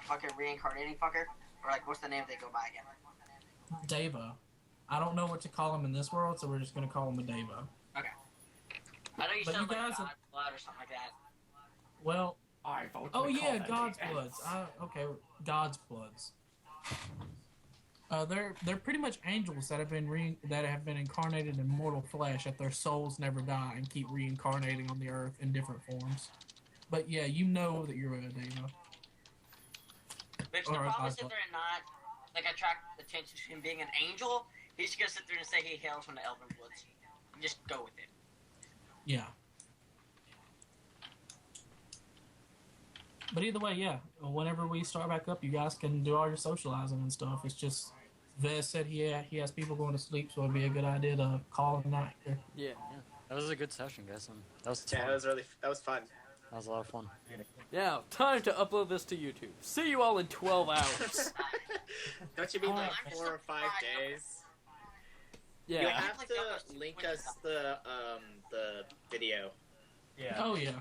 fucking reincarnating fucker? Or like what's the name they go by again? Deva. I don't know what to call him in this world, so we're just gonna call him a Deva. Okay. I know you But said you like guys God's blood or something like that. Well, I vote oh we call yeah, them God's the bloods. Ents. Okay, God's bloods. They're pretty much angels that have been incarnated in mortal flesh, that their souls never die and keep reincarnating on the earth in different forms. But yeah, you know that you're a Deva. Which they'll Alright, probably God's sit there and not like attract attention to him being an angel. He's just gonna sit there and say he hails from the Elven Woods. Just go with it. Yeah. But either way, yeah. Whenever we start back up, you guys can do all your socializing and stuff. It's just Vezz said he has people going to sleep, so it'd be a good idea to call it a night here. Yeah. That was a good session, guys. That was Yeah, fun. that was fun. That was a lot of fun. Now, time to upload this to YouTube. See you all in 12 hours. Don't you mean like I'm 4 or 5 days? You Yeah. have to link us the video. yeah, Oh yeah.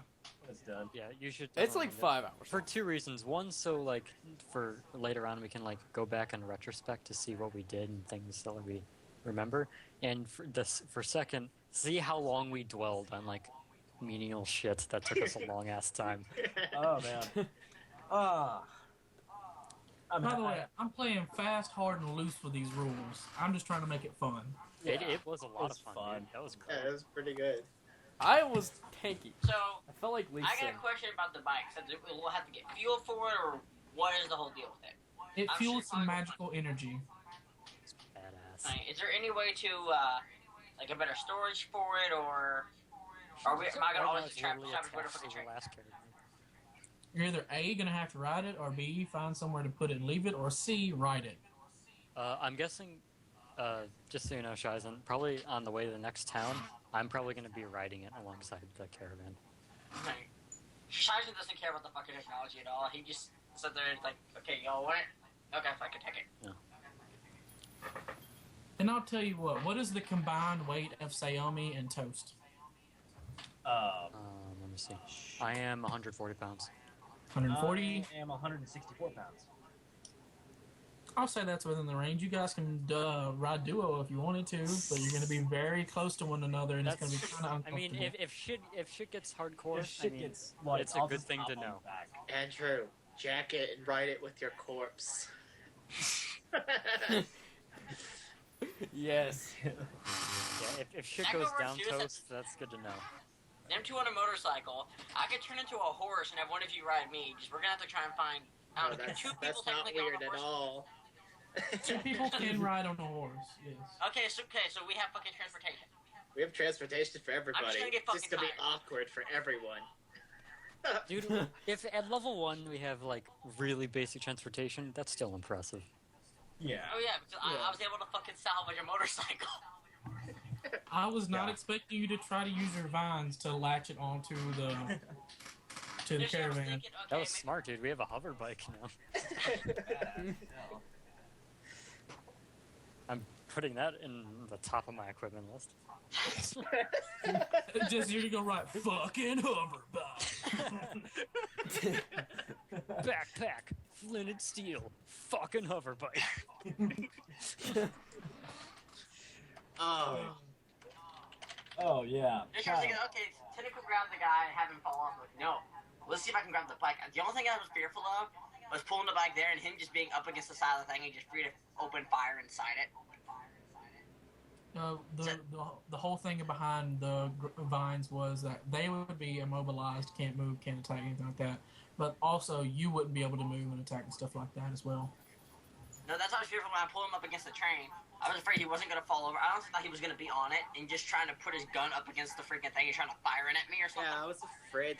it's done. Yeah, you should. It's like definitely- 5 hours. For two reasons. One, so like for later on we can like go back in retrospect to see what we did and things that we remember. And for second, see how long we dwelled on like menial shit that took us a long ass time. Oh man. Ah. By the way, I'm playing fast, hard, and loose with these rules. I'm just trying to make it fun. It was a lot was of fun. fun. Dude. That was Yeah, great. it was pretty good. I was tanky. So I felt like Lisa. I got a question about the bike. So we'll have to get fuel for it, or what is the whole deal with it? It I'm fuels sure some probably- magical energy. Badass. Like, is there any way to like a better storage for it, or am I gonna always just Literally trap Twitter attached for the to train? last character. You're either A, gonna have to ride it, or B, find somewhere to put it and leave it, or C, ride it. I'm guessing, just so you know, Shizen, probably on the way to the next town, I'm probably going to be riding it alongside the caravan. Okay. Shizen doesn't care about the fucking technology at all. He just sits there and like, okay, y'all want it? Okay, if I can take it. And I'll tell you what is the combined weight of Sayomi and Toast? Let me see. I am 140 pounds. 140? I am 164 pounds. I'll say that's within the range. You guys can ride duo if you wanted to, but you're going to be very close to one another, and it's going to be kind of I uncomfortable. mean, if shit gets hardcore, If shit I mean, gets like, it's a I'll good just thing hop to on know. the back. Andrew, jack it and ride it with your corpse. Yes. Yeah, if shit I go goes over down to toast, that's good to know. Them two on a motorcycle. I could turn into a horse and have one of you ride me. Just we're gonna have to try and find Oh, Two people that's not technically weird on a at horse. all. 2 people can ride on a horse. Yes. Okay, so we have fucking transportation. We have transportation for everybody. gonna get It's just gonna be fucking awkward for everyone. Dude, if at level 1 we have like really basic transportation, that's still impressive. Yeah. Oh yeah, because I was able to fucking salvage a motorcycle. I was not Yeah. expecting you to try to use your vines to latch it onto the Just, I was caravan. thinking, okay, That was smart, dude. We have a hover bike now. I'm putting that in the top of my equipment list. Just here to go right. Fucking hoverbike. Backpack, flint and steel, fucking hover bike. Oh, Oh yeah. Just I was thinking, okay, technically grab the guy and have him fall off. Like, no, let's see if I can grab the bike. The only thing I was fearful of was pulling the bike there and him just being up against the side of the thing and just free to open fire inside it. The whole thing behind the vines was that they would be immobilized, can't move, can't attack, anything like that. But also, you wouldn't be able to move and attack and stuff like that as well. No, that's how I was fearful when I pulled him up against the train. I was afraid he wasn't going to fall over. I honestly thought he was going to be on it and just trying to put his gun up against the freaking thing and trying to fire it at me or something. yeah, I was afraid that